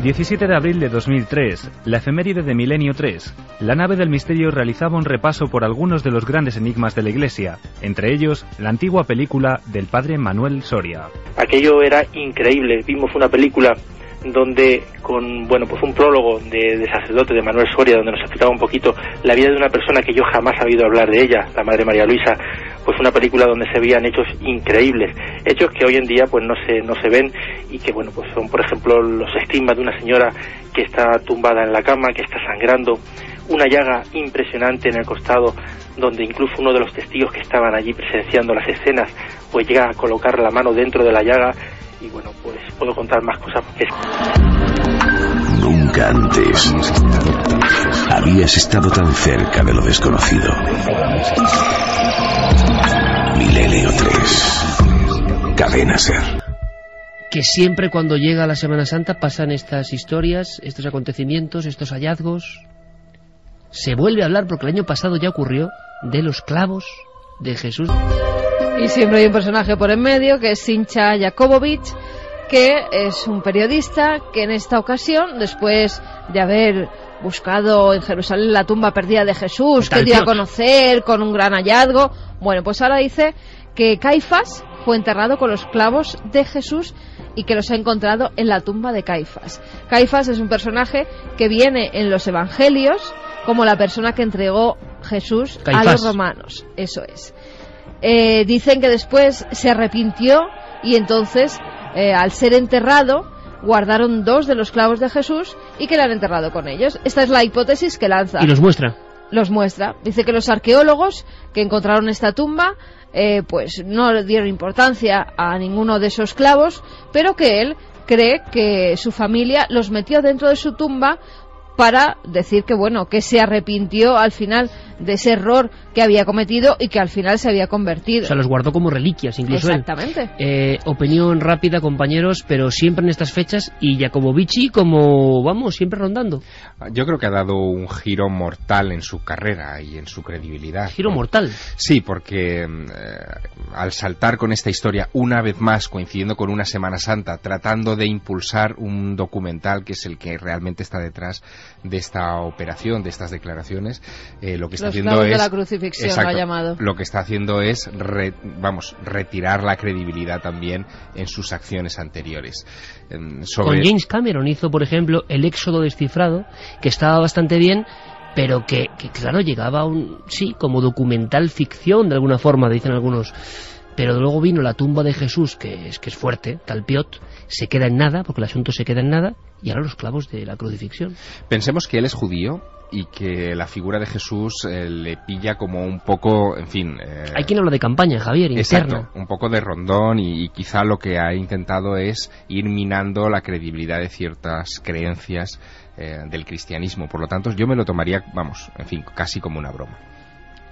Speaker 16: 17 de abril de 2003, la efeméride de Milenio 3. La nave del misterio realizaba un repaso por algunos de los grandes enigmas de la Iglesia, entre ellos la antigua película del padre Manuel Soria.
Speaker 21: Aquello era increíble. Vimos una película donde con un prólogo de sacerdote de Manuel Soria, donde nos explicaba un poquito la vida de una persona que yo jamás he oído hablar de ella, la Madre María Luisa. Pues una película donde se veían hechos increíbles, hechos que hoy en día pues no se ven, y que pues son, por ejemplo, los estigmas de una señora que está tumbada en la cama, que está sangrando, una llaga impresionante en el costado, donde incluso uno de los testigos que estaban allí presenciando las escenas pues llega a colocar la mano dentro de la llaga. Y pues puedo contar más cosas porque
Speaker 17: nunca antes habías estado tan cerca de lo desconocido. Milenio 3, Cadena SER.
Speaker 1: Que siempre cuando llega la Semana Santa pasan estas historias, estos acontecimientos, estos hallazgos. Se vuelve a hablar, porque el año pasado ya ocurrió, de los clavos de Jesús.
Speaker 2: Y siempre hay un personaje por en medio, que es Sincha Jakobovic, que es un periodista que en esta ocasión, después de haber buscado en Jerusalén la tumba perdida de Jesús, que dio a conocer con un gran hallazgo, pues ahora dice que Caifás fue enterrado con los clavos de Jesús y que los ha encontrado en la tumba de Caifás. Caifás es un personaje que viene en los evangelios como la persona que entregó Jesús Caifás a los romanos. Eso es. Dicen que después se arrepintió y entonces, al ser enterrado, guardaron 2 de los clavos de Jesús y que le han enterrado con ellos. Esta es la hipótesis que lanza.
Speaker 1: ¿Y los muestra?
Speaker 2: Los muestra. Dice que los arqueólogos que encontraron esta tumba pues no le dieron importancia a ninguno de esos clavos, pero que él cree que su familia los metió dentro de su tumba para decir que se arrepintió al final de ese error que había cometido y que al final se había convertido.
Speaker 1: O sea, los guardó como reliquias, incluso
Speaker 2: exactamente.
Speaker 1: Él. Opinión rápida, compañeros, pero siempre en estas fechas, y Jacobovici siempre rondando.
Speaker 6: Yo creo que ha dado un giro mortal en su carrera y en su credibilidad.
Speaker 1: ¿Giro mortal?
Speaker 6: Sí, porque al saltar con esta historia una vez más, coincidiendo con una Semana Santa, tratando de impulsar un documental que es el que realmente está detrás de esta operación, de estas declaraciones, lo que está haciendo es...
Speaker 2: de la crucifixión,
Speaker 6: exacto,
Speaker 2: lo ha llamado.
Speaker 6: Lo que está haciendo es retirar la credibilidad también en sus acciones anteriores.
Speaker 1: Con James Cameron hizo, por ejemplo, El Éxodo descifrado, que estaba bastante bien, pero que claro, llegaba como documental ficción, de alguna forma, dicen algunos. Pero luego vino La tumba de Jesús, que es fuerte, Talpiot, se queda en nada, porque el asunto se queda en nada, y ahora los clavos de la crucifixión.
Speaker 6: Pensemos que él es judío y que la figura de Jesús le pilla como un poco, en fin...
Speaker 1: Hay quien habla de campaña, Javier, interna.
Speaker 6: Exacto, un poco de rondón, y quizá lo que ha intentado es ir minando la credibilidad de ciertas creencias del cristianismo. Por lo tanto, yo me lo tomaría, casi como una broma.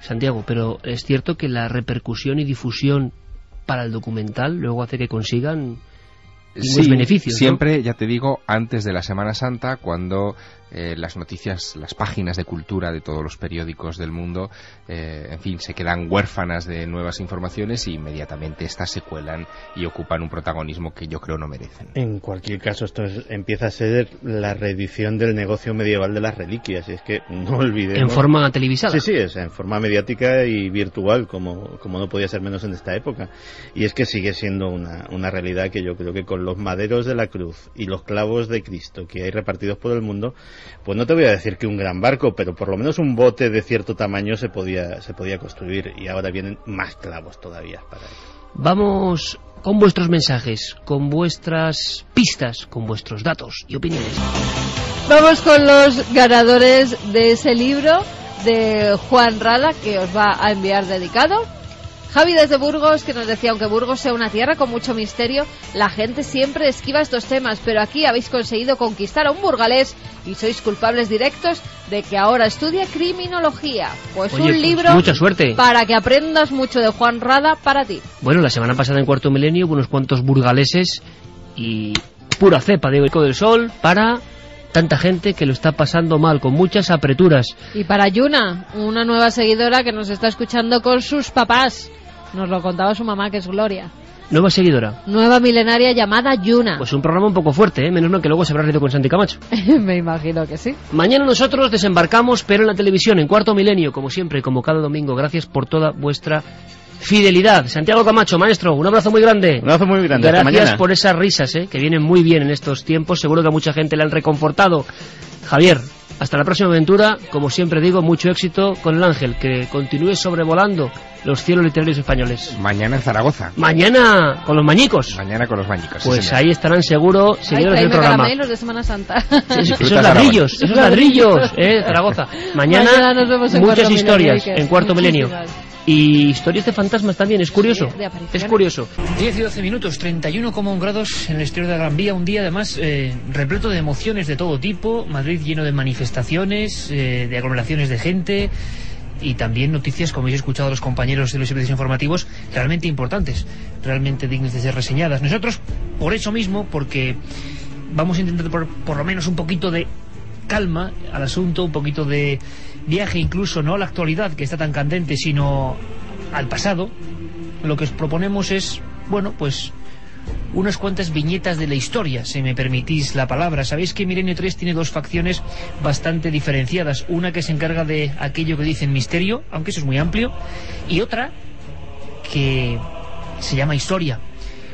Speaker 1: Santiago, pero es cierto que la repercusión y difusión para el documental luego hace que consigan beneficios,
Speaker 6: siempre, ¿no? Ya te digo, antes de la Semana Santa, cuando las noticias, las páginas de cultura de todos los periódicos del mundo, se quedan huérfanas de nuevas informaciones, y inmediatamente estas se cuelan y ocupan un protagonismo que yo creo no merecen.
Speaker 15: En cualquier caso, esto empieza a ser la reedición del negocio medieval de las reliquias, y es que no olvidemos...
Speaker 1: En forma televisada.
Speaker 15: Sí, en forma mediática y virtual, como no podía ser menos en esta época. Y es que sigue siendo una realidad que yo creo que con los maderos de la cruz y los clavos de Cristo que hay repartidos por el mundo, pues no te voy a decir que un gran barco, pero por lo menos un bote de cierto tamaño se podía construir, y ahora vienen más clavos todavía para ello.
Speaker 1: Vamos con vuestros mensajes, con vuestras pistas, con vuestros datos y opiniones.
Speaker 2: Vamos con los ganadores de ese libro de Juan Rada, que os va a enviar dedicado. Javi desde Burgos, que nos decía, aunque Burgos sea una tierra con mucho misterio, la gente siempre esquiva estos temas, pero aquí habéis conseguido conquistar a un burgalés y sois culpables directos de que ahora estudie criminología. Pues
Speaker 1: oye,
Speaker 2: un libro
Speaker 1: mucha suerte
Speaker 2: para que aprendas mucho de Juan Rada para ti.
Speaker 1: Bueno, la semana pasada en Cuarto Milenio hubo unos cuantos burgaleses y pura cepa de Eco del Sol para tanta gente que lo está pasando mal, con muchas apreturas.
Speaker 2: Y para Yuna, una nueva seguidora que nos está escuchando con sus papás. Nos lo contaba su mamá, que es Gloria.
Speaker 1: Nueva seguidora.
Speaker 2: Nueva milenaria llamada Yuna.
Speaker 1: Pues un programa un poco fuerte, ¿eh? Menos mal que luego se habrá reído con Santi Camacho.
Speaker 2: Me imagino que sí.
Speaker 1: Mañana nosotros desembarcamos, pero en la televisión, en Cuarto Milenio, como siempre, como cada domingo. Gracias por toda vuestra fidelidad. Santiago Camacho, maestro, un abrazo muy grande.
Speaker 15: Un abrazo muy grande.
Speaker 1: Gracias por esas risas, que vienen muy bien en estos tiempos. Seguro que a mucha gente le han reconfortado. Javier, hasta la próxima aventura. Como siempre digo, mucho éxito con el Ángel, que continúe sobrevolando los cielos literarios españoles.
Speaker 6: Mañana en Zaragoza.
Speaker 1: Mañana con los mañicos.
Speaker 6: Mañana con los mañicos.
Speaker 1: Pues
Speaker 6: sí,
Speaker 1: ahí estarán seguro seguidores del programa.
Speaker 2: Caramelos de Semana Santa.
Speaker 1: Esos ladrillos, Zaragoza. Mañana
Speaker 2: nos vemos en
Speaker 1: muchas
Speaker 2: Cuarto
Speaker 1: historias
Speaker 2: Milenio,
Speaker 1: en Cuarto Milenio. Y historias de fantasmas también, es curioso.
Speaker 2: Sí,
Speaker 1: es curioso.
Speaker 4: 10 y 12 minutos, 31,1 grados en el exterior de la Gran Vía. Un día además repleto de emociones de todo tipo. Madrid lleno de manifestaciones, de aglomeraciones de gente. Y también noticias, como habéis escuchado a los compañeros de los servicios informativos, realmente importantes, realmente dignas de ser reseñadas. Nosotros, por eso mismo, porque vamos a intentar por lo menos un poquito de calma al asunto, un poquito de viaje incluso, no a la actualidad que está tan candente, sino al pasado, lo que os proponemos es, bueno, pues unas cuantas viñetas de la historia, si me permitís la palabra. Sabéis que Milenio 3 tiene dos facciones bastante diferenciadas. Una que se encarga de aquello que dicen misterio, aunque eso es muy amplio, y otra que se llama historia.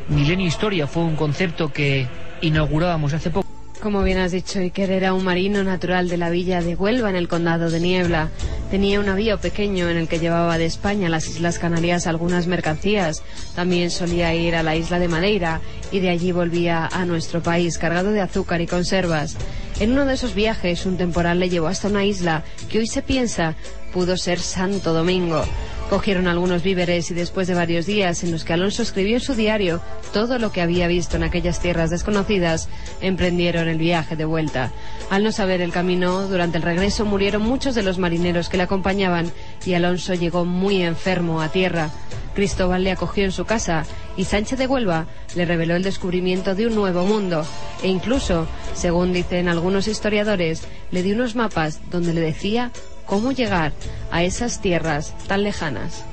Speaker 4: Milenio Historia fue un concepto que inaugurábamos hace poco.
Speaker 22: Como bien has dicho, Iker era un marino natural de la villa de Huelva, en el condado de Niebla. Tenía un navío pequeño en el que llevaba de España a las Islas Canarias algunas mercancías. También solía ir a la isla de Madeira y de allí volvía a nuestro país cargado de azúcar y conservas. En uno de esos viajes, un temporal le llevó hasta una isla que hoy se piensa pudo ser Santo Domingo. Cogieron algunos víveres y después de varios días en los que Alonso escribió en su diario todo lo que había visto en aquellas tierras desconocidas, emprendieron el viaje de vuelta. Al no saber el camino, durante el regreso murieron muchos de los marineros que le acompañaban y Alonso llegó muy enfermo a tierra. Cristóbal le acogió en su casa y Sánchez de Huelva le reveló el descubrimiento de un nuevo mundo e incluso, según dicen algunos historiadores, le dio unos mapas donde le decía cómo llegar a esas tierras tan lejanas.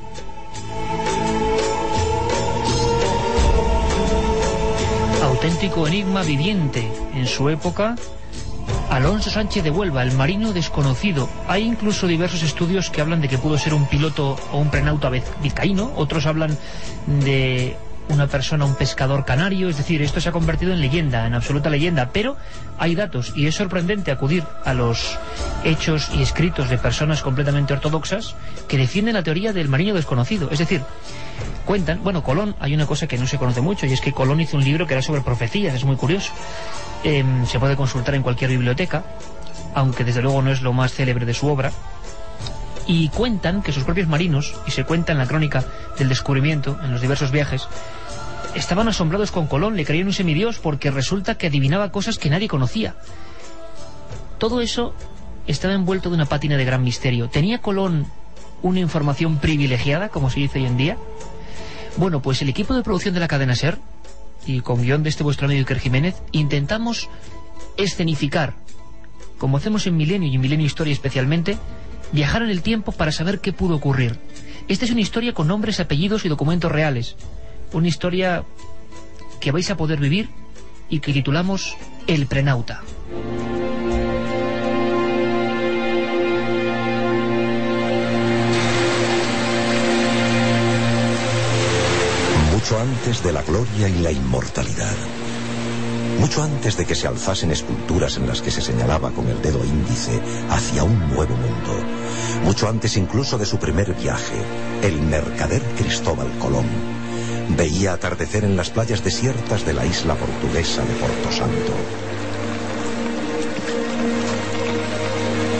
Speaker 4: Auténtico enigma viviente en su época. Alonso Sánchez de Huelva, el marino desconocido. Hay incluso diversos estudios que hablan de que pudo ser un piloto o un prenauta vizcaíno. Otros hablan de una persona, un pescador canario. Es decir, esto se ha convertido en leyenda, en absoluta leyenda. Pero hay datos y es sorprendente acudir a los hechos y escritos de personas completamente ortodoxas que defienden la teoría del marino desconocido. Es decir, cuentan, bueno, Colón, hay una cosa que no se conoce mucho y es que Colón hizo un libro que era sobre profecías, es muy curioso. Se puede consultar en cualquier biblioteca, aunque desde luego no es lo más célebre de su obra. Y cuentan que sus propios marinos, y se cuenta en la crónica del descubrimiento, en los diversos viajes, estaban asombrados con Colón, le creían un semidios porque resulta que adivinaba cosas que nadie conocía. Todo eso estaba envuelto de una pátina de gran misterio. ¿Tenía Colón una información privilegiada, como se dice hoy en día? Bueno, pues el equipo de producción de la cadena SER, y con guión de este vuestro amigo Iker Jiménez, intentamos escenificar, como hacemos en Milenio y en Milenio Historia especialmente, viajar en el tiempo para saber qué pudo ocurrir. Esta es una historia con nombres, apellidos y documentos reales. Una historia que vais a poder vivir y que titulamos El Prenauta.
Speaker 17: Mucho antes de la gloria y la inmortalidad,
Speaker 5: mucho antes de que se alzasen esculturas en las que se señalaba con el dedo índice hacia un nuevo mundo, mucho antes incluso de su primer viaje, el mercader Cristóbal Colón veía atardecer en las playas desiertas de la isla portuguesa de Porto Santo.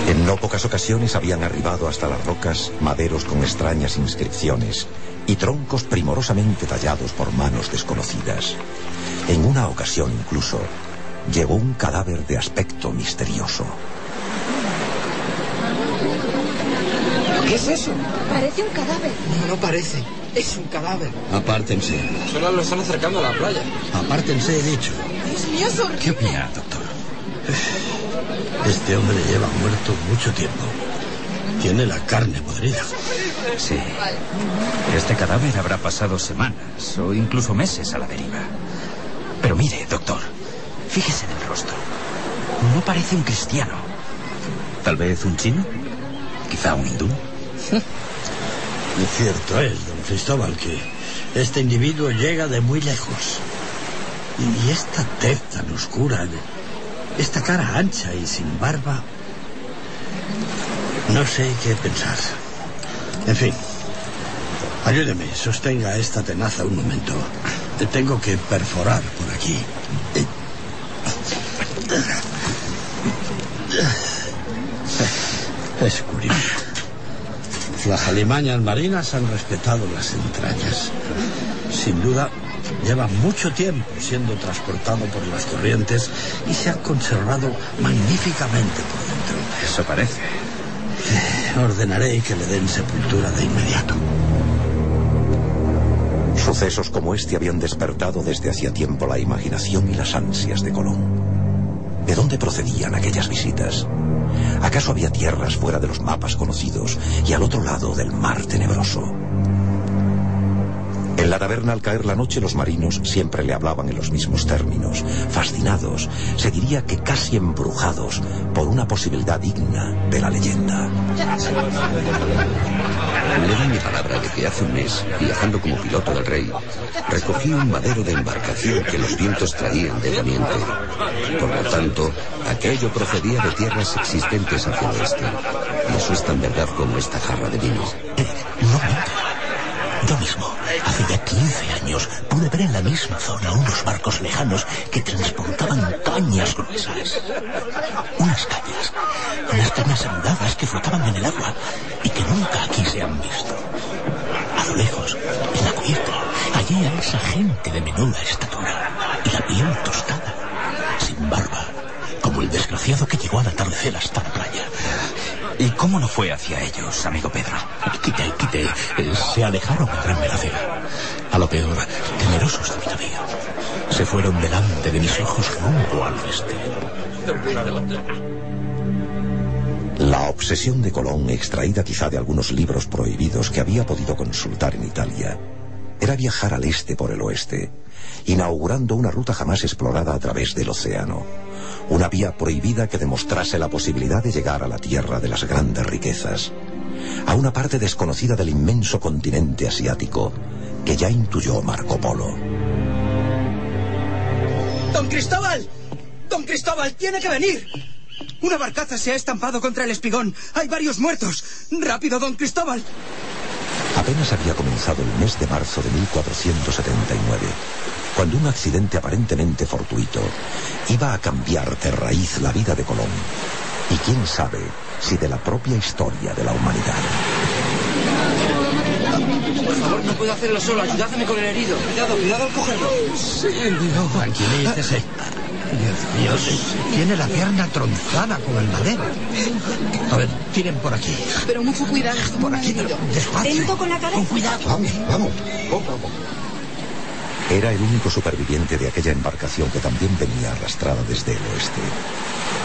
Speaker 5: En no pocas ocasiones habían arribado hasta las rocas maderos con extrañas inscripciones y troncos primorosamente tallados por manos desconocidas. En una ocasión incluso llegó un cadáver de aspecto misterioso.
Speaker 8: ¿Qué es eso?
Speaker 23: Parece un cadáver.
Speaker 8: No, no parece. Es un cadáver.
Speaker 24: Apártense.
Speaker 8: Solo lo están acercando a la playa.
Speaker 24: Apártense, he dicho.
Speaker 23: Dios mío, es horrible.
Speaker 24: ¿Qué opina, doctor? Este hombre lleva muerto mucho tiempo. Tiene la carne podrida.
Speaker 25: Sí. Este cadáver habrá pasado semanas o incluso meses a la deriva. Pero mire, doctor, fíjese en el rostro. No parece un cristiano. ¿Tal vez un chino? ¿Quizá un hindú?
Speaker 24: Cierto es, don Cristóbal, que este individuo llega de muy lejos. Y esta tez tan oscura, esta cara ancha y sin barba, no sé qué pensar. En fin, ayúdeme, sostenga esta tenaza un momento. Tengo que perforar por aquí. Es curioso. Las alimañas marinas han respetado las entrañas. Sin duda, lleva mucho tiempo siendo transportado por las corrientes y se ha conservado magníficamente por dentro.
Speaker 25: Eso parece.
Speaker 24: Ordenaré que le den sepultura de inmediato.
Speaker 5: Sucesos como este habían despertado desde hacía tiempo la imaginación y las ansias de Colón. ¿De dónde procedían aquellas visitas? ¿Acaso había tierras fuera de los mapas conocidos y al otro lado del mar tenebroso? En la taberna, al caer la noche, los marinos siempre le hablaban en los mismos términos, fascinados, se diría que casi embrujados por una posibilidad digna de la leyenda.
Speaker 17: Le doy mi palabra de que hace un mes, viajando como piloto del rey, recogí un madero de embarcación que los vientos traían de Oriente. Por lo tanto, aquello procedía de tierras existentes hacia el oeste. Y eso es tan verdad como esta jarra de vino.
Speaker 26: Yo mismo, hace ya 15 años, pude ver en la misma zona unos barcos lejanos que transportaban cañas gruesas. Unas cañas andadas que flotaban en el agua y que nunca aquí se han visto. A lo lejos, en la cubierta, allí a esa gente de menuda estatura y la piel tostada, sin barba, como el desgraciado que llegó al atardecer hasta la playa.
Speaker 25: ¿Y cómo no fue hacia ellos, amigo Pedro?
Speaker 26: Quité. Se alejaron a gran velocidad. A lo peor, temerosos de mi navío. Se fueron delante de mis ojos rumbo al oeste.
Speaker 5: La obsesión de Colón, extraída quizá de algunos libros prohibidos que había podido consultar en Italia, era viajar al este por el oeste, inaugurando una ruta jamás explorada a través del océano. Una vía prohibida que demostrase la posibilidad de llegar a la tierra de las grandes riquezas, a una parte desconocida del inmenso continente asiático que ya intuyó Marco Polo.
Speaker 8: ¡Don Cristóbal! ¡Don Cristóbal, tiene que venir! Una barcaza se ha estampado contra el espigón. Hay varios muertos. ¡Rápido, don Cristóbal!
Speaker 5: Apenas había comenzado el mes de marzo de 1479, cuando un accidente aparentemente fortuito iba a cambiar de raíz la vida de Colón, y quién sabe si de la propia historia de la humanidad.
Speaker 8: Por favor, no puedo hacerlo solo. Ayúdame con el herido. Cuidado al cogerlo.
Speaker 24: Sí, Dios. Tranquilícese. Dios, tiene la pierna tronzada con el madero. A ver, tiren por aquí.
Speaker 23: Pero mucho cuidado,
Speaker 24: por aquí, despacio.
Speaker 23: Atento con la cabeza.
Speaker 24: Con cuidado.
Speaker 5: Vamos. Era el único superviviente de aquella embarcación que también venía arrastrada desde el oeste.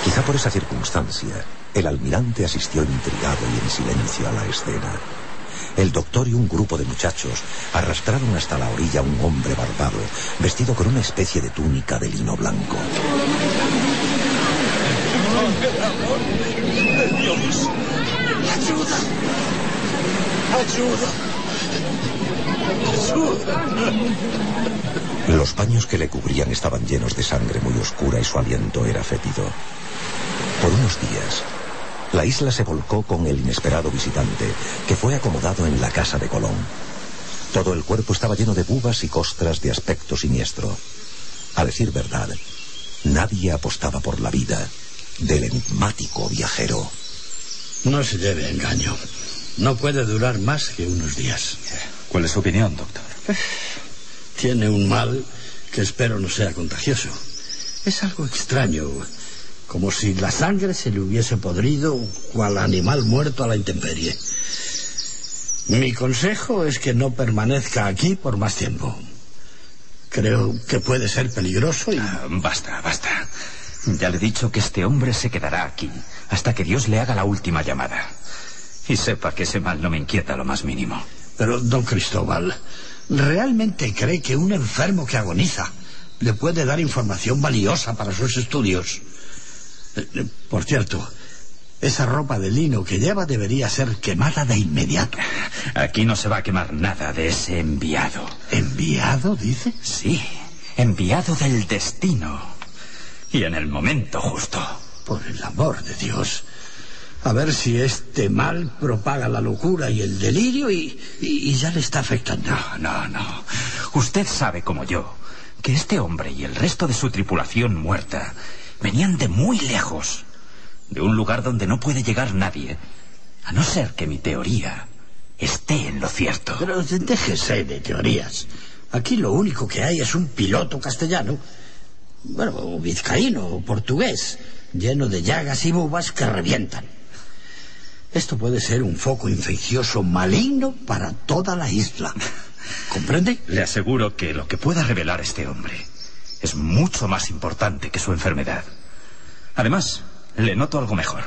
Speaker 5: Quizá por esa circunstancia, el almirante asistió intrigado y en silencio a la escena. El doctor y un grupo de muchachos arrastraron hasta la orilla a un hombre barbado, vestido con una especie de túnica de lino blanco.
Speaker 8: ¡Dios! ¡Ayuda! ¡Ayuda! ¡Ayuda!
Speaker 5: Los paños que le cubrían estaban llenos de sangre muy oscura y su aliento era fétido. Por unos días, la isla se volcó con el inesperado visitante, que fue acomodado en la casa de Colón. Todo el cuerpo estaba lleno de bubas y costras de aspecto siniestro. A decir verdad, nadie apostaba por la vida del enigmático viajero.
Speaker 24: No se lleve a engaño. No puede durar más que unos días.
Speaker 25: ¿Cuál es su opinión, doctor?
Speaker 24: Tiene un mal que espero no sea contagioso. Es algo extraño, como si la sangre se le hubiese podrido cual animal muerto a la intemperie. Mi consejo es que no permanezca aquí por más tiempo. Creo que puede ser peligroso y...
Speaker 25: Basta. Ya le he dicho que este hombre se quedará aquí hasta que Dios le haga la última llamada. Y sepa que ese mal no me inquieta lo más mínimo.
Speaker 24: Pero, don Cristóbal, ¿realmente cree que un enfermo que agoniza le puede dar información valiosa para sus estudios? Por cierto, esa ropa de lino que lleva debería ser quemada de inmediato.
Speaker 25: Aquí no se va a quemar nada de ese enviado.
Speaker 24: ¿Enviado, dice?
Speaker 25: Sí, enviado del destino. Y en el momento justo.
Speaker 24: Por el amor de Dios. A ver si este mal propaga la locura y el delirio y ya le está afectando.
Speaker 25: No. Usted sabe como yo que este hombre y el resto de su tripulación muerta venían de muy lejos, de un lugar donde no puede llegar nadie, a no ser que mi teoría esté en lo cierto.
Speaker 24: Pero déjese de teorías. Aquí lo único que hay es un piloto castellano, bueno, o vizcaíno o portugués, lleno de llagas y bubas que revientan. Esto puede ser un foco infeccioso maligno para toda la isla. ¿Comprende?
Speaker 25: Le aseguro que lo que pueda revelar este hombre es mucho más importante que su enfermedad. Además, le noto algo mejor.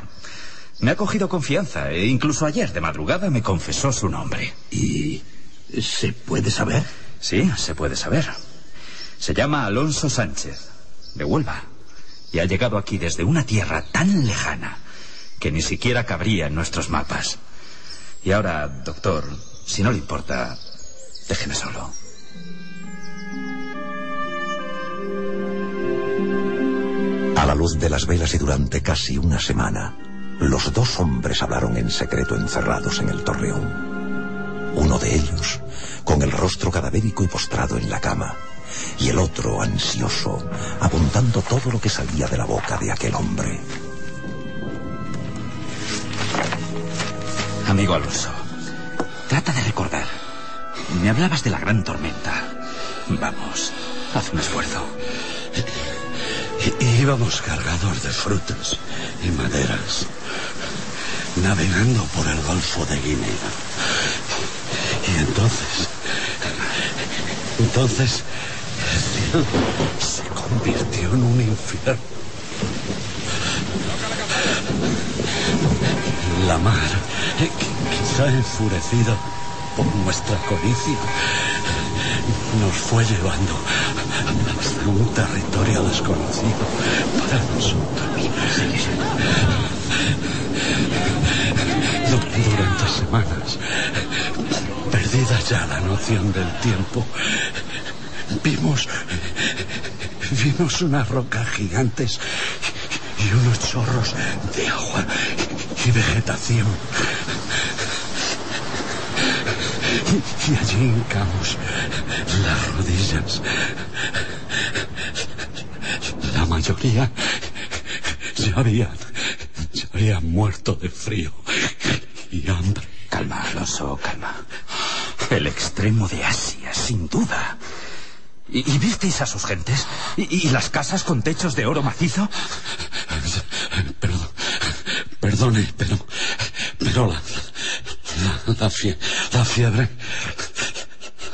Speaker 25: Me ha cogido confianza e incluso ayer de madrugada me confesó su nombre.
Speaker 24: ¿Y se puede saber?
Speaker 25: Sí, se puede saber. Se llama Alonso Sánchez, de Huelva, y ha llegado aquí desde una tierra tan lejana que ni siquiera cabría en nuestros mapas. Y ahora, doctor, si no le importa, déjeme solo.
Speaker 5: A la luz de las velas y durante casi una semana, los dos hombres hablaron en secreto encerrados en el torreón. Uno de ellos, con el rostro cadavérico y postrado en la cama, y el otro, ansioso, apuntando todo lo que salía de la boca de aquel hombre.
Speaker 25: Amigo Alonso, trata de recordar. Me hablabas de la gran tormenta. Vamos, haz un esfuerzo.
Speaker 24: Íbamos cargados de frutas y maderas, navegando por el Golfo de Guinea. Y entonces el cielo se convirtió en un infierno. La mar, quizá enfurecida por nuestra codicia, nos fue llevando hasta un territorio desconocido para nosotros. Durante semanas, perdida ya la noción del tiempo, vimos unas rocas gigantes y unos chorros de agua y vegetación. Y allí hincamos las rodillas. La mayoría ya habían muerto de frío y hambre.
Speaker 25: Calma, Alonso, calma. El extremo de Asia, sin duda. ¿Y visteis a sus gentes? ¿Y las casas con techos de oro macizo?
Speaker 24: Perdone, pero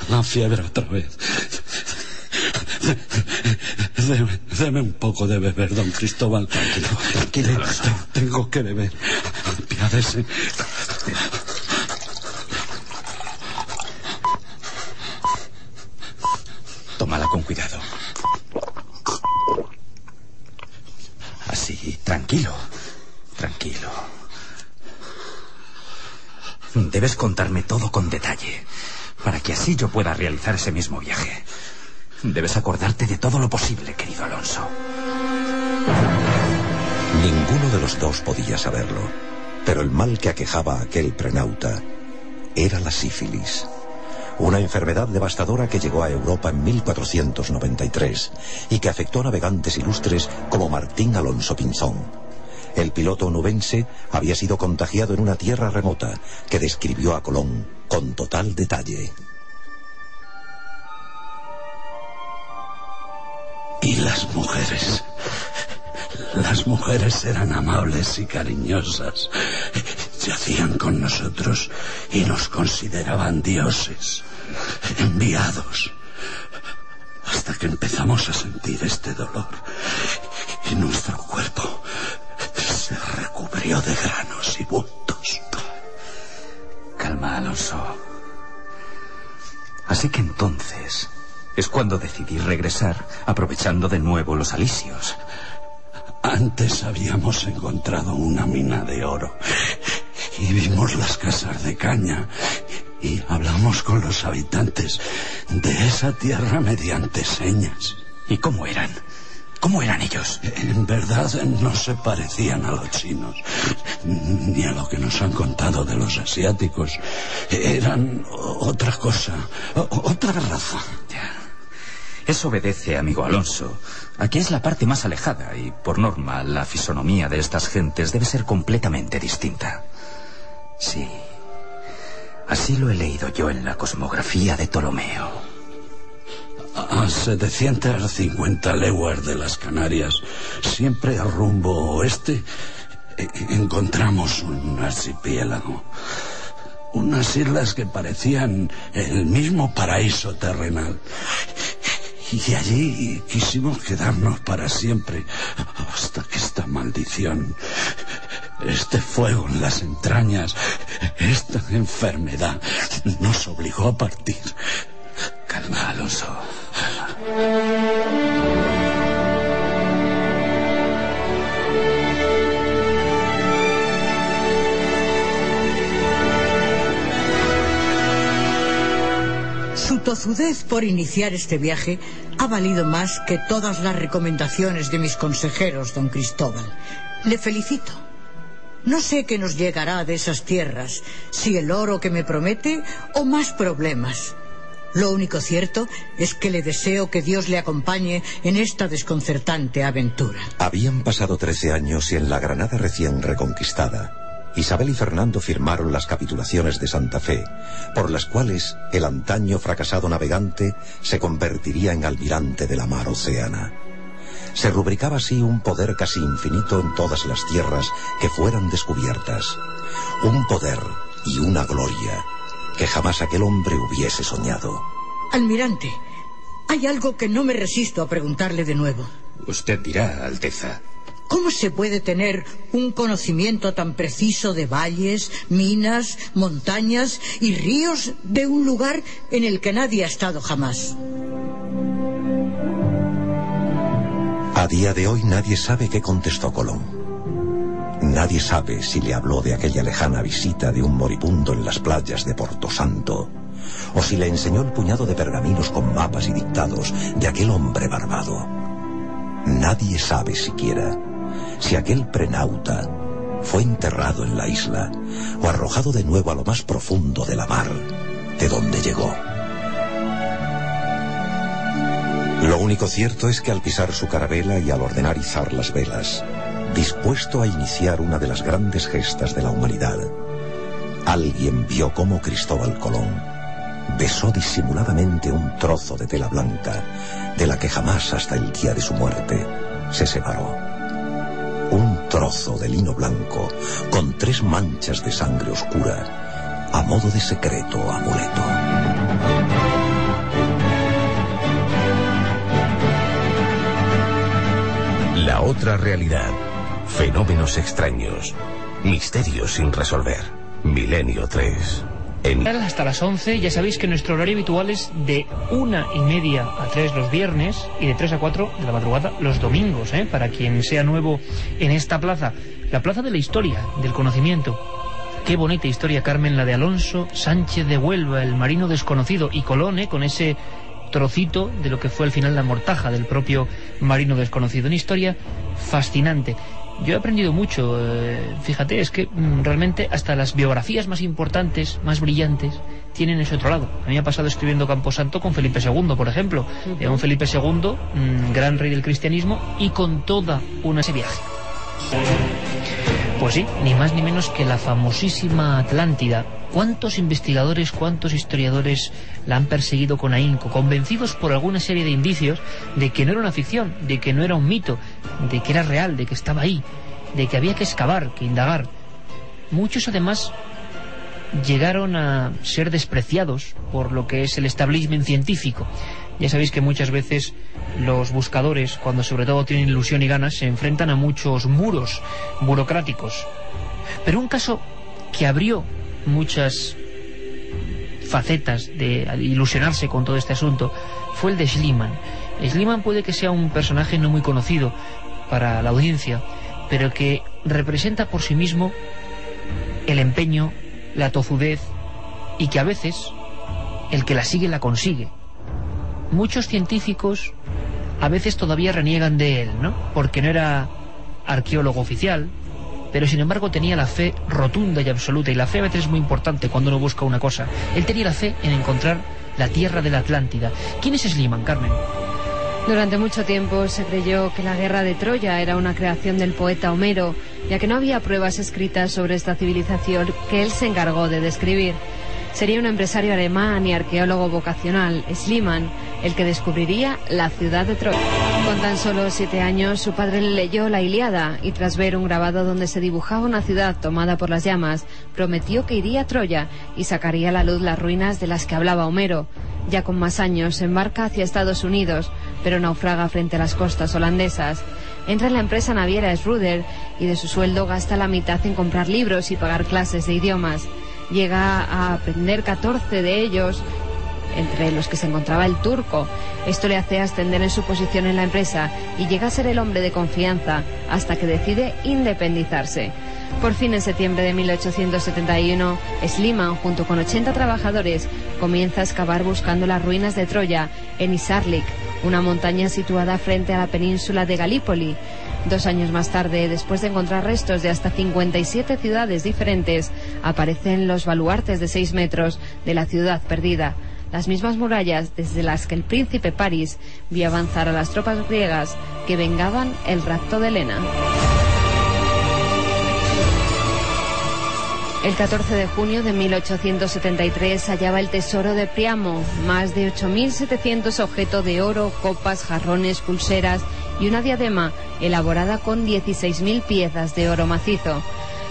Speaker 24: la fiebre otra vez. Deme un poco de beber, don Cristóbal. Tranquilo. Tengo que beber. Apiádese.
Speaker 25: Tómala con cuidado. Así, tranquilo. Debes contarme todo con detalle, para que así yo pueda realizar ese mismo viaje. Debes acordarte de todo lo posible, querido Alonso.
Speaker 5: Ninguno de los dos podía saberlo, pero el mal que aquejaba a aquel prenauta era la sífilis, una enfermedad devastadora que llegó a Europa en 1493 y que afectó a navegantes ilustres como Martín Alonso Pinzón. El piloto onubense había sido contagiado en una tierra remota que describió a Colón con total detalle.
Speaker 24: Y las mujeres eran amables y cariñosas. Yacían con nosotros y nos consideraban dioses, enviados. Hasta que empezamos a sentir este dolor y nuestro cuerpo se recubrió de granos y bultos.
Speaker 25: Calma, Alonso. Así que entonces es cuando decidí regresar, aprovechando de nuevo los alisios.
Speaker 24: Antes habíamos encontrado una mina de oro y vimos las casas de caña y hablamos con los habitantes de esa tierra mediante señas.
Speaker 25: ¿Y cómo eran? ¿Cómo eran ellos?
Speaker 24: En verdad no se parecían a los chinos, ni a lo que nos han contado de los asiáticos. Eran otra cosa, otra raza.
Speaker 25: Ya. Eso obedece, amigo Alonso, a que es la parte más alejada y, por norma, la fisonomía de estas gentes debe ser completamente distinta. Sí, así lo he leído yo en la cosmografía de Ptolomeo.
Speaker 24: A 750 leguas de las Canarias, siempre a rumbo oeste, encontramos un archipiélago. Unas islas que parecían el mismo paraíso terrenal. Y allí quisimos quedarnos para siempre, hasta que esta maldición, este fuego en las entrañas, esta enfermedad, nos obligó a partir.
Speaker 25: Calma, Alonso.
Speaker 7: Su tozudez por iniciar este viaje ha valido más que todas las recomendaciones de mis consejeros, don Cristóbal. Le felicito. No sé qué nos llegará de esas tierras, si el oro que me promete o más problemas. Lo único cierto es que le deseo que Dios le acompañe en esta desconcertante aventura.
Speaker 5: Habían pasado 13 años y en la Granada recién reconquistada, Isabel y Fernando firmaron las capitulaciones de Santa Fe, por las cuales el antaño fracasado navegante se convertiría en almirante de la mar océana. Se rubricaba así un poder casi infinito en todas las tierras que fueran descubiertas. Un poder y una gloria que jamás aquel hombre hubiese soñado.
Speaker 7: Almirante, hay algo que no me resisto a preguntarle de nuevo.
Speaker 25: Usted dirá, Alteza.
Speaker 7: ¿Cómo se puede tener un conocimiento tan preciso de valles, minas, montañas y ríos de un lugar en el que nadie ha estado jamás?
Speaker 5: A día de hoy nadie sabe qué contestó Colón. Nadie sabe si le habló de aquella lejana visita de un moribundo en las playas de Porto Santo, o si le enseñó el puñado de pergaminos con mapas y dictados de aquel hombre barbado. Nadie sabe siquiera si aquel prenauta fue enterrado en la isla o arrojado de nuevo a lo más profundo de la mar, de donde llegó. Lo único cierto es que al pisar su carabela y al ordenar izar las velas, dispuesto a iniciar una de las grandes gestas de la humanidad, alguien vio cómo Cristóbal Colón besó disimuladamente un trozo de tela blanca de la que jamás hasta el día de su muerte se separó. Un trozo de lino blanco con 3 manchas de sangre oscura a modo de secreto amuleto.
Speaker 9: La otra realidad. Fenómenos extraños. Misterios sin resolver. Milenio 3.
Speaker 4: Hasta las 11, ya sabéis que nuestro horario habitual es de 1:30 a 3 los viernes y de 3 a 4 de la madrugada los domingos, para quien sea nuevo en esta plaza. La plaza de la historia, del conocimiento. Qué bonita historia, Carmen, la de Alonso Sánchez de Huelva, el marino desconocido, y Colón, con ese trocito de lo que fue al final la mortaja del propio marino desconocido. Una historia fascinante. Yo he aprendido mucho, fíjate, es que realmente hasta las biografías más importantes, más brillantes, tienen ese otro lado. A mí me ha pasado escribiendo Camposanto con Felipe II, por ejemplo. Un Felipe II, gran rey del cristianismo, y con toda ese viaje. Pues sí, ni más ni menos que la famosísima Atlántida. ¿Cuántos investigadores, cuántos historiadores la han perseguido con ahínco, convencidos por alguna serie de indicios de que no era una ficción, de que no era un mito, de que era real, de que estaba ahí, de que había que excavar, que indagar? Muchos además llegaron a ser despreciados por lo que es el establishment científico. Ya sabéis que muchas veces los buscadores, cuando sobre todo tienen ilusión y ganas, se enfrentan a muchos muros burocráticos. Pero un caso que abrió muchas facetas de ilusionarse con todo este asunto fue el de Schliemann. Schliemann puede que sea un personaje no muy conocido para la audiencia, pero que representa por sí mismo el empeño, la tozudez, y que a veces el que la sigue la consigue. Muchos científicos a veces todavía reniegan de él, ¿no? Porque no era arqueólogo oficial, pero sin embargo tenía la fe rotunda y absoluta, y la fe a veces es muy importante cuando uno busca una cosa. Él tenía la fe en encontrar la tierra de la Atlántida. ¿Quién es Schliemann, Carmen?
Speaker 22: Durante mucho tiempo se creyó que la guerra de Troya era una creación del poeta Homero, ya que no había pruebas escritas sobre esta civilización que él se encargó de describir. Sería un empresario alemán y arqueólogo vocacional, Schliemann, el que descubriría la ciudad de Troya. Con tan solo 7 años, su padre le leyó la Ilíada, y tras ver un grabado donde se dibujaba una ciudad tomada por las llamas, prometió que iría a Troya y sacaría a la luz las ruinas de las que hablaba Homero. Ya con más años, se embarca hacia Estados Unidos, pero naufraga frente a las costas holandesas. Entra en la empresa naviera Schroeder y de su sueldo gasta la mitad en comprar libros y pagar clases de idiomas. Llega a aprender 14 de ellos, entre los que se encontraba el turco. Esto le hace ascender en su posición en la empresa y llega a ser el hombre de confianza hasta que decide independizarse. Por fin, en septiembre de 1871, Schliemann, junto con 80 trabajadores, comienza a excavar buscando las ruinas de Troya en Isarlik, una montaña situada frente a la península de Galípoli. 2 años más tarde, después de encontrar restos de hasta 57 ciudades diferentes, aparecen los baluartes de 6 metros de la ciudad perdida, las mismas murallas desde las que el príncipe París vio avanzar a las tropas griegas que vengaban el rapto de Helena. El 14 de junio de 1873 hallaba el tesoro de Priamo, más de 8.700 objetos de oro, copas, jarrones, pulseras y una diadema elaborada con 16.000 piezas de oro macizo.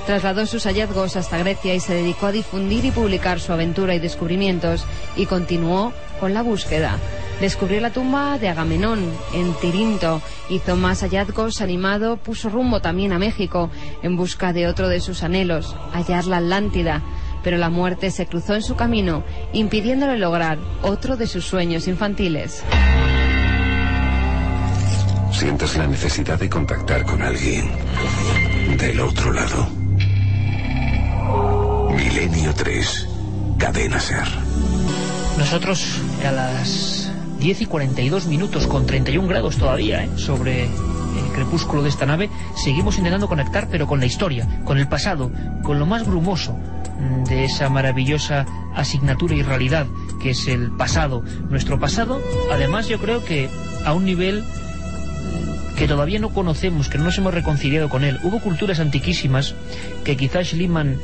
Speaker 22: Trasladó sus hallazgos hasta Grecia y se dedicó a difundir y publicar su aventura y descubrimientos, y continuó con la búsqueda. Descubrió la tumba de Agamenón en Tirinto, hizo más hallazgos, animado, puso rumbo también a México en busca de otro de sus anhelos, hallar la Atlántida, pero la muerte se cruzó en su camino, impidiéndole lograr otro de sus sueños infantiles.
Speaker 5: Sientes la necesidad de contactar con alguien del otro lado. Milenio 3, Cadena Ser.
Speaker 4: Nosotros a las 10:42 con 31 grados todavía, sobre el crepúsculo de esta nave, seguimos intentando conectar, pero con la historia, con el pasado, con lo más brumoso de esa maravillosa asignatura y realidad que es el pasado. Nuestro pasado, además, yo creo que a un nivel que todavía no conocemos, que no nos hemos reconciliado con él. Hubo culturas antiquísimas que quizás Schliemann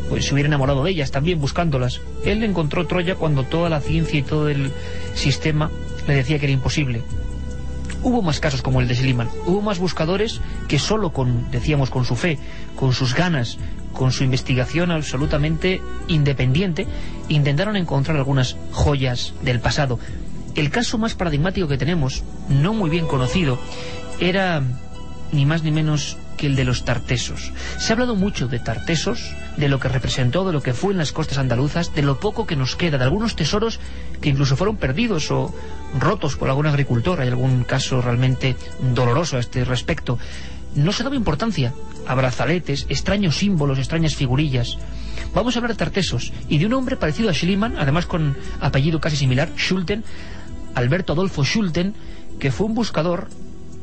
Speaker 4: pues se hubiera enamorado de ellas también, buscándolas. Él encontró Troya cuando toda la ciencia y todo el sistema le decía que era imposible. Hubo más casos como el de Schliemann. Hubo más buscadores que solo con, decíamos, con su fe, con sus ganas, con su investigación absolutamente independiente, intentaron encontrar algunas joyas del pasado. El caso más paradigmático que tenemos, no muy bien conocido, era ni más ni menos que el de los Tartesos. Se ha hablado mucho de Tartesos, de lo que representó, de lo que fue en las costas andaluzas, de lo poco que nos queda, de algunos tesoros que incluso fueron perdidos o rotos por algún agricultor. Hay algún caso realmente doloroso a este respecto. No se daba importancia a brazaletes, extraños símbolos, extrañas figurillas. Vamos a hablar de Tartesos y de un hombre parecido a Schliemann, además con apellido casi similar, Schulten, Alberto Adolfo Schulten, que fue un buscador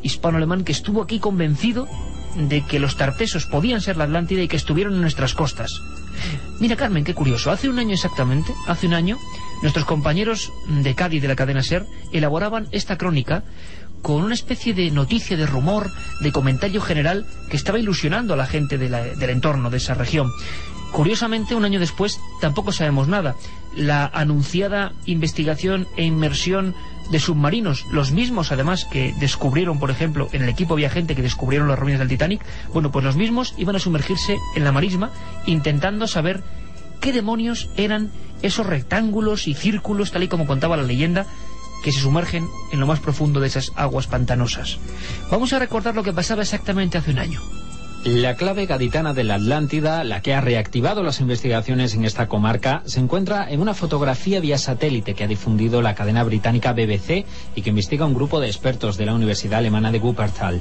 Speaker 4: hispano-alemán que estuvo aquí convencido de que los tartesos podían ser la Atlántida y que estuvieron en nuestras costas. Mira, Carmen, qué curioso, hace un año exactamente, nuestros compañeros de Cádiz de la cadena SER elaboraban esta crónica con una especie de noticia, de rumor, de comentario general que estaba ilusionando a la gente del entorno de esa región. Curiosamente, un año después tampoco sabemos nada. La anunciada investigación e inmersión de submarinos, los mismos además que descubrieron, por ejemplo, en el equipo viajante que descubrieron las ruinas del Titanic, bueno, pues los mismos iban a sumergirse en la marisma intentando saber qué demonios eran esos rectángulos y círculos, tal y como contaba la leyenda, que se sumergen en lo más profundo de esas aguas pantanosas. Vamos a recordar lo que pasaba exactamente hace un año.
Speaker 3: La clave gaditana de la Atlántida, la que ha reactivado las investigaciones en esta comarca, se encuentra en una fotografía vía satélite que ha difundido la cadena británica BBC y que investiga un grupo de expertos de la Universidad Alemana de Wuppertal.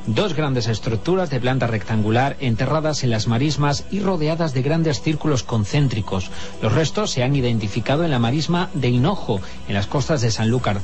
Speaker 3: 2 grandes estructuras de planta rectangular enterradas en las marismas y rodeadas de grandes círculos concéntricos. Los restos se han identificado en la marisma de Hinojo, en las costas de Sanlúcar,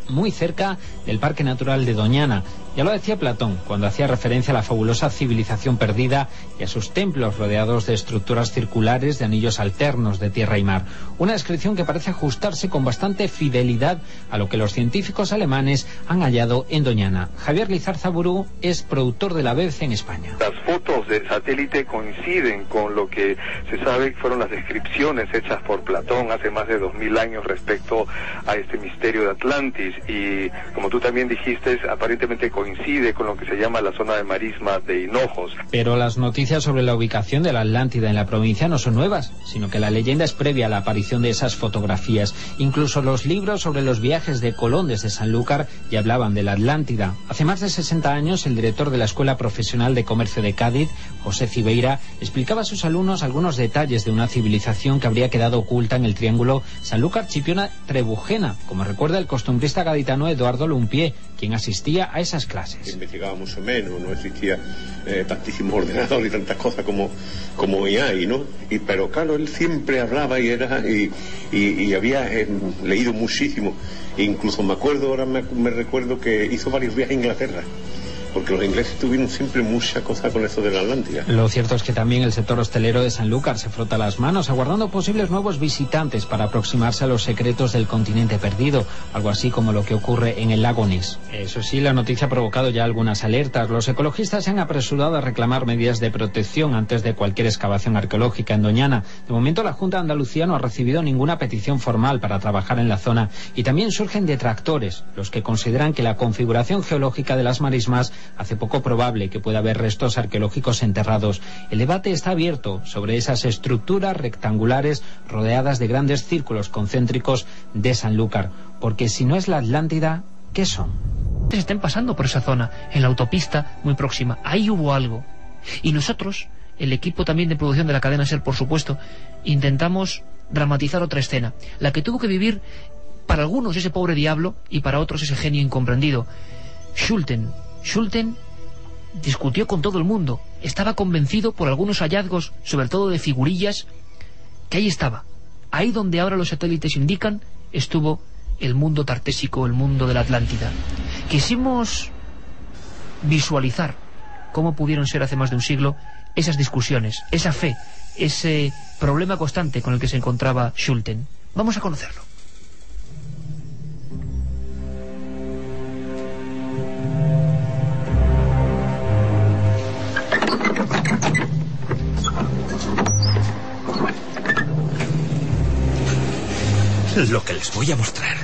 Speaker 3: muy cerca del Parque Natural de Doñana. Ya lo decía Platón cuando hacía referencia a la fabulosa civilización perdida y a sus templos rodeados de estructuras circulares de anillos alternos de tierra y mar. Una descripción que parece ajustarse con bastante fidelidad a lo que los científicos alemanes han hallado en Doñana. Javier Lizarzaburú es productor de la BBC en España.
Speaker 10: Las fotos del satélite coinciden con lo que se sabe que fueron las descripciones hechas por Platón hace más de 2000 años respecto a este misterio de Atlantis, y como tú también dijiste, aparentemente coincide con lo que se llama la zona de marisma de Hinojos.
Speaker 3: Pero las noticias sobre la ubicación de la Atlántida en la provincia no son nuevas, sino que la leyenda es previa a la aparición de esas fotografías. Incluso los libros sobre los viajes de Colón desde Sanlúcar ya hablaban de la Atlántida. Hace más de 60 años, el director de la Escuela Profesional de Comercio de Cádiz, José Cibeira, explicaba a sus alumnos algunos detalles de una civilización que habría quedado oculta en el triángulo Sanlúcar-Chipiona-Trebujena, como recuerda el costumbrista gaditano Eduardo Lumpié, quien asistía a esas clases.
Speaker 11: Investigaba mucho menos, no existía tantísimos ordenadores y tantas cosas como hoy hay, ¿no? Pero claro, él siempre hablaba y había leído muchísimo. Incluso me acuerdo, ahora me recuerdo que hizo varios viajes a Inglaterra, porque los ingleses tuvieron siempre mucha cosa con eso de la Atlántida.
Speaker 3: Lo cierto es que también el sector hostelero de Sanlúcar se frota las manos, aguardando posibles nuevos visitantes para aproximarse a los secretos del continente perdido, algo así como lo que ocurre en el lago Ness. Eso sí, la noticia ha provocado ya algunas alertas. Los ecologistas se han apresurado a reclamar medidas de protección antes de cualquier excavación arqueológica en Doñana. De momento, la Junta de Andalucía no ha recibido ninguna petición formal para trabajar en la zona, y también surgen detractores, los que consideran que la configuración geológica de las marismas hace poco probable que pueda haber restos arqueológicos enterrados. El debate está abierto sobre esas estructuras rectangulares rodeadas de grandes círculos concéntricos de Sanlúcar, porque si no es la Atlántida, ¿qué son?
Speaker 4: Estén pasando por esa zona, en la autopista muy próxima. Ahí hubo algo. Y nosotros, el equipo también de producción de la cadena SER, por supuesto, intentamos dramatizar otra escena, la que tuvo que vivir para algunos ese pobre diablo y para otros ese genio incomprendido. Schulten discutió con todo el mundo, estaba convencido por algunos hallazgos, sobre todo de figurillas, que ahí estaba, ahí donde ahora los satélites indican, estuvo el mundo tartésico, el mundo de la Atlántida. Quisimos visualizar cómo pudieron ser hace más de un siglo esas discusiones, esa fe, ese problema constante con el que se encontraba Schulten. Vamos a conocerlo.
Speaker 26: Lo que les voy a mostrar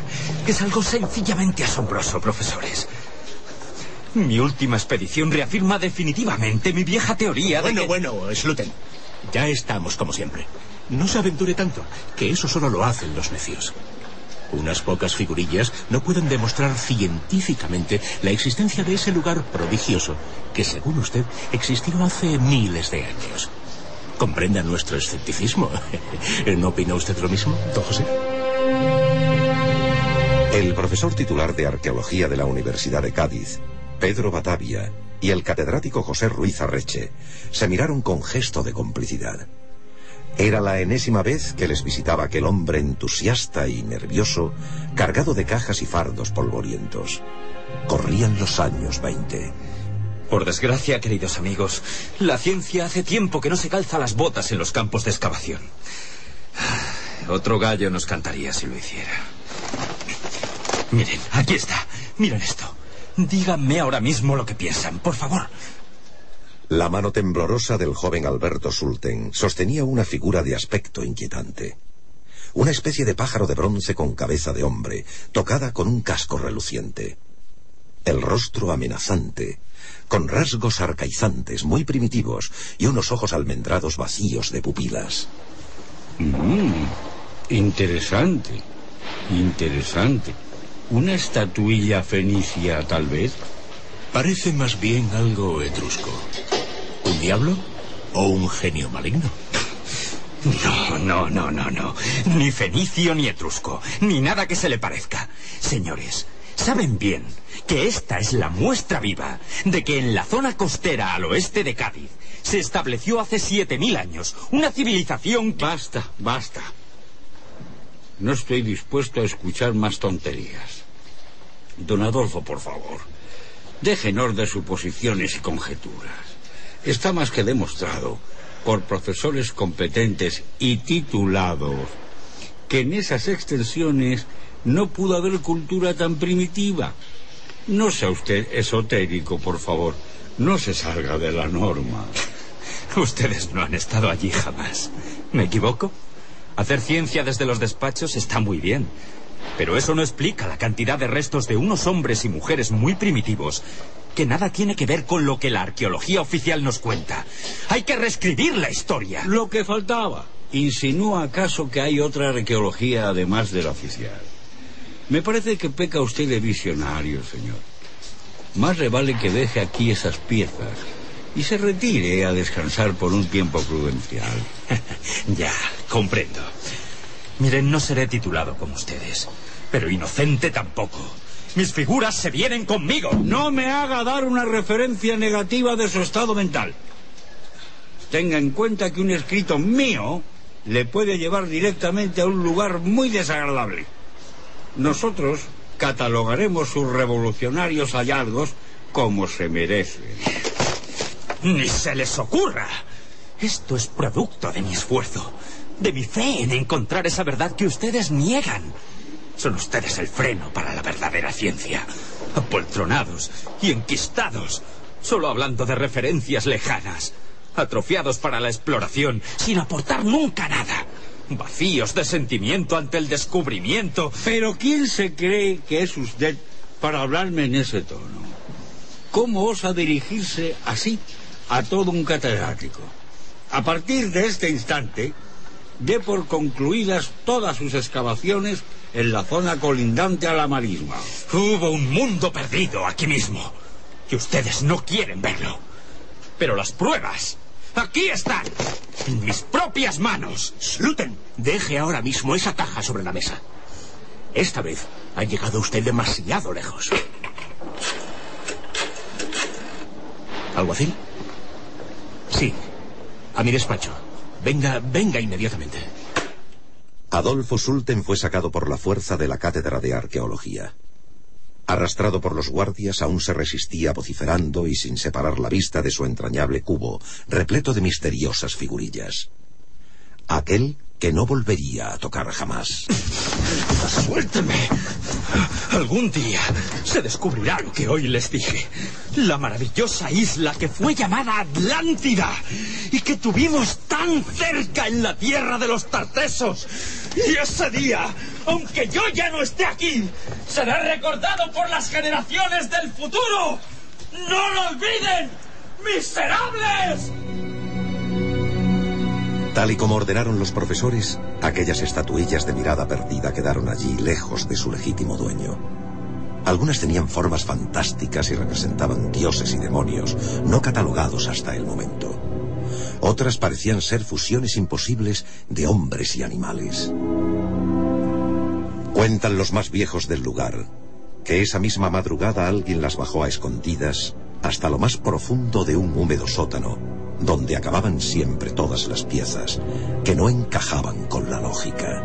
Speaker 26: es algo sencillamente asombroso, profesores. Mi última expedición reafirma definitivamente mi vieja teoría de que...
Speaker 12: Bueno, Schulten, ya estamos como siempre. No se aventure tanto, que eso solo lo hacen los necios. Unas pocas figurillas no pueden demostrar científicamente la existencia de ese lugar prodigioso que, según usted, existió hace miles de años. Comprenda nuestro escepticismo. ¿No opina usted lo mismo, don José?
Speaker 5: El profesor titular de Arqueología de la Universidad de Cádiz, Pedro Batavia, y el catedrático José Ruiz Arreche se miraron con gesto de complicidad. Era la enésima vez que les visitaba aquel hombre entusiasta y nervioso, cargado de cajas y fardos polvorientos. Corrían los años 20.
Speaker 25: Por desgracia, queridos amigos, la ciencia hace tiempo que no se calza las botas en los campos de excavación. Otro gallo nos cantaría si lo hiciera. Miren, aquí está. Miren esto. Díganme ahora mismo lo que piensan, por favor.
Speaker 5: La mano temblorosa del joven Alberto Sulten sostenía una figura de aspecto inquietante. Una especie de pájaro de bronce con cabeza de hombre, tocada con un casco reluciente. El rostro amenazante, con rasgos arcaizantes muy primitivos y unos ojos almendrados vacíos de pupilas.
Speaker 13: Interesante. ¿Una estatuilla fenicia, tal vez?
Speaker 12: Parece más bien algo etrusco. ¿Un diablo o un genio maligno?
Speaker 25: No. Ni fenicio ni etrusco, ni nada que se le parezca. Señores, saben bien que esta es la muestra viva de que en la zona costera al oeste de Cádiz se estableció hace 7000 años una civilización que...
Speaker 13: Basta. No estoy dispuesto a escuchar más tonterías. Don Adolfo, por favor, déjenos de suposiciones y conjeturas. Está más que demostrado por profesores competentes y titulados que en esas extensiones no pudo haber cultura tan primitiva. No sea usted esotérico, por favor. No se salga de la norma.
Speaker 25: Ustedes no han estado allí jamás. ¿Me equivoco? Hacer ciencia desde los despachos está muy bien, pero eso no explica la cantidad de restos de unos hombres y mujeres muy primitivos que nada tiene que ver con lo que la arqueología oficial nos cuenta. Hay que reescribir la historia.
Speaker 13: Lo que faltaba. ¿Insinúa acaso que hay otra arqueología además de la oficial? Me parece que peca usted de visionario, señor. Más le vale que deje aquí esas piezas y se retire a descansar por un tiempo prudencial.
Speaker 25: Ya, comprendo. Miren, no seré titulado como ustedes, pero inocente tampoco. Mis figuras se vienen conmigo.
Speaker 13: No me haga dar una referencia negativa de su estado mental. Tenga en cuenta que un escrito mío le puede llevar directamente a un lugar muy desagradable. Nosotros catalogaremos sus revolucionarios hallazgos como se merecen.
Speaker 25: ¡Ni se les ocurra! Esto es producto de mi esfuerzo, de mi fe en encontrar esa verdad que ustedes niegan. Son ustedes el freno para la verdadera ciencia. Apoltronados y enquistados, solo hablando de referencias lejanas. Atrofiados para la exploración, sin aportar nunca nada. Vacíos de sentimiento ante el descubrimiento.
Speaker 13: Pero ¿quién se cree que es usted para hablarme en ese tono? ¿Cómo osa dirigirse así a todo un catedrático? A partir de este instante, dé por concluidas todas sus excavaciones en la zona colindante a la marisma.
Speaker 25: Hubo un mundo perdido aquí mismo, y ustedes no quieren verlo. Pero las pruebas, aquí están, en mis propias manos.
Speaker 26: Sluten, deje ahora mismo esa caja sobre la mesa. Esta vez ha llegado usted demasiado lejos. ¿Alguacil? Sí, a mi despacho. Venga inmediatamente.
Speaker 5: Adolfo Sulten fue sacado por la fuerza de la cátedra de arqueología. Arrastrado por los guardias, aún se resistía vociferando y sin separar la vista de su entrañable cubo, repleto de misteriosas figurillas. Aquel que no volvería a tocar jamás.
Speaker 25: ¡Suélteme! Algún día se descubrirá lo que hoy les dije. La maravillosa isla que fue llamada Atlántida y que tuvimos tan cerca en la tierra de los tartesos. Y ese día, aunque yo ya no esté aquí, será recordado por las generaciones del futuro. ¡No lo olviden, miserables!
Speaker 5: Tal y como ordenaron los profesores, aquellas estatuillas de mirada perdida quedaron allí, lejos de su legítimo dueño. Algunas tenían formas fantásticas y representaban dioses y demonios, no catalogados hasta el momento. Otras parecían ser fusiones imposibles de hombres y animales. Cuentan los más viejos del lugar que esa misma madrugada alguien las bajó a escondidas hasta lo más profundo de un húmedo sótano, donde acababan siempre todas las piezas, que no encajaban con la lógica.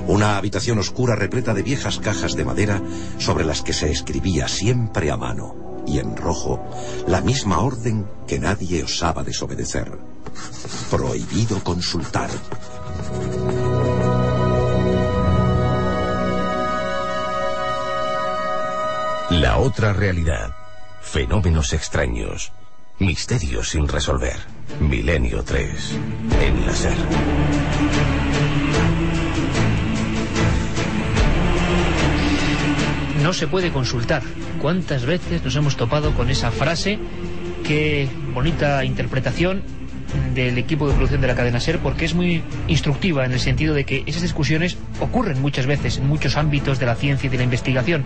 Speaker 5: Una habitación oscura repleta de viejas cajas de madera sobre las que se escribía siempre a mano, y en rojo, la misma orden que nadie osaba desobedecer. Prohibido consultar.
Speaker 9: La otra realidad. Fenómenos extraños. Misterios sin resolver. Milenio 3. En la SER.
Speaker 4: No se puede consultar. ¿Cuántas veces nos hemos topado con esa frase? Qué bonita interpretación del equipo de producción de la cadena SER, porque es muy instructiva en el sentido de que esas discusiones ocurren muchas veces en muchos ámbitos de la ciencia y de la investigación.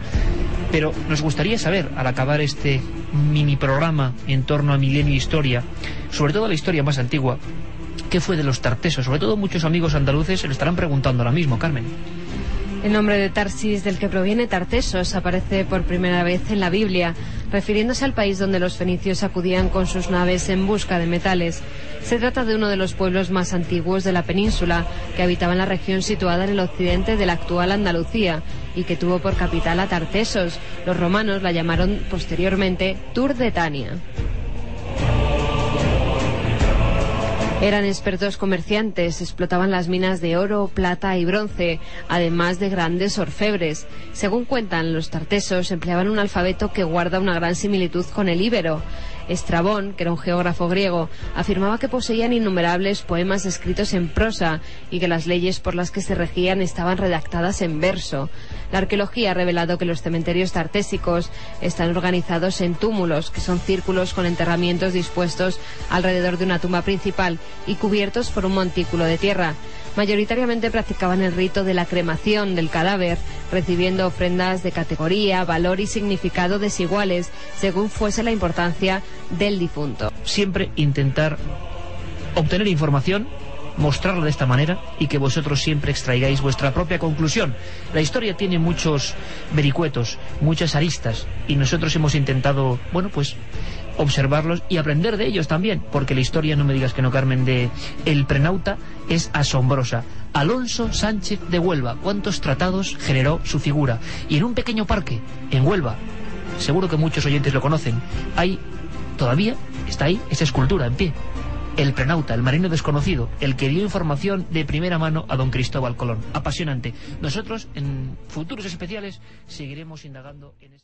Speaker 4: Pero nos gustaría saber, al acabar este mini programa en torno a Milenio Historia, sobre todo la historia más antigua, ¿qué fue de los tartesos? Sobre todo muchos amigos andaluces se lo estarán preguntando ahora mismo, Carmen.
Speaker 22: El nombre de Tarsis, del que proviene Tartesos, aparece por primera vez en la Biblia, refiriéndose al país donde los fenicios acudían con sus naves en busca de metales. Se trata de uno de los pueblos más antiguos de la península, que habitaba en la región situada en el occidente de la actual Andalucía y que tuvo por capital a Tartesos. Los romanos la llamaron posteriormente Turdetania. Eran expertos comerciantes, explotaban las minas de oro, plata y bronce, además de grandes orfebres. Según cuentan, los tartesos empleaban un alfabeto que guarda una gran similitud con el íbero. Estrabón, que era un geógrafo griego, afirmaba que poseían innumerables poemas escritos en prosa y que las leyes por las que se regían estaban redactadas en verso. La arqueología ha revelado que los cementerios tartésicos están organizados en túmulos, que son círculos con enterramientos dispuestos alrededor de una tumba principal y cubiertos por un montículo de tierra. Mayoritariamente practicaban el rito de la cremación del cadáver, recibiendo ofrendas de categoría, valor y significado desiguales, según fuese la importancia del difunto.
Speaker 4: Siempre intentar obtener información, mostrarla de esta manera y que vosotros siempre extraigáis vuestra propia conclusión. La historia tiene muchos vericuetos, muchas aristas, y nosotros hemos intentado, bueno, pues observarlos y aprender de ellos también, porque la historia, no me digas que no, Carmen, de El Prenauta es asombrosa. Alonso Sánchez de Huelva, cuántos tratados generó su figura. Y en un pequeño parque, en Huelva, seguro que muchos oyentes lo conocen, todavía está ahí esa escultura en pie. El Prenauta, el marino desconocido, el que dio información de primera mano a don Cristóbal Colón. Apasionante. Nosotros, en futuros especiales, seguiremos indagando en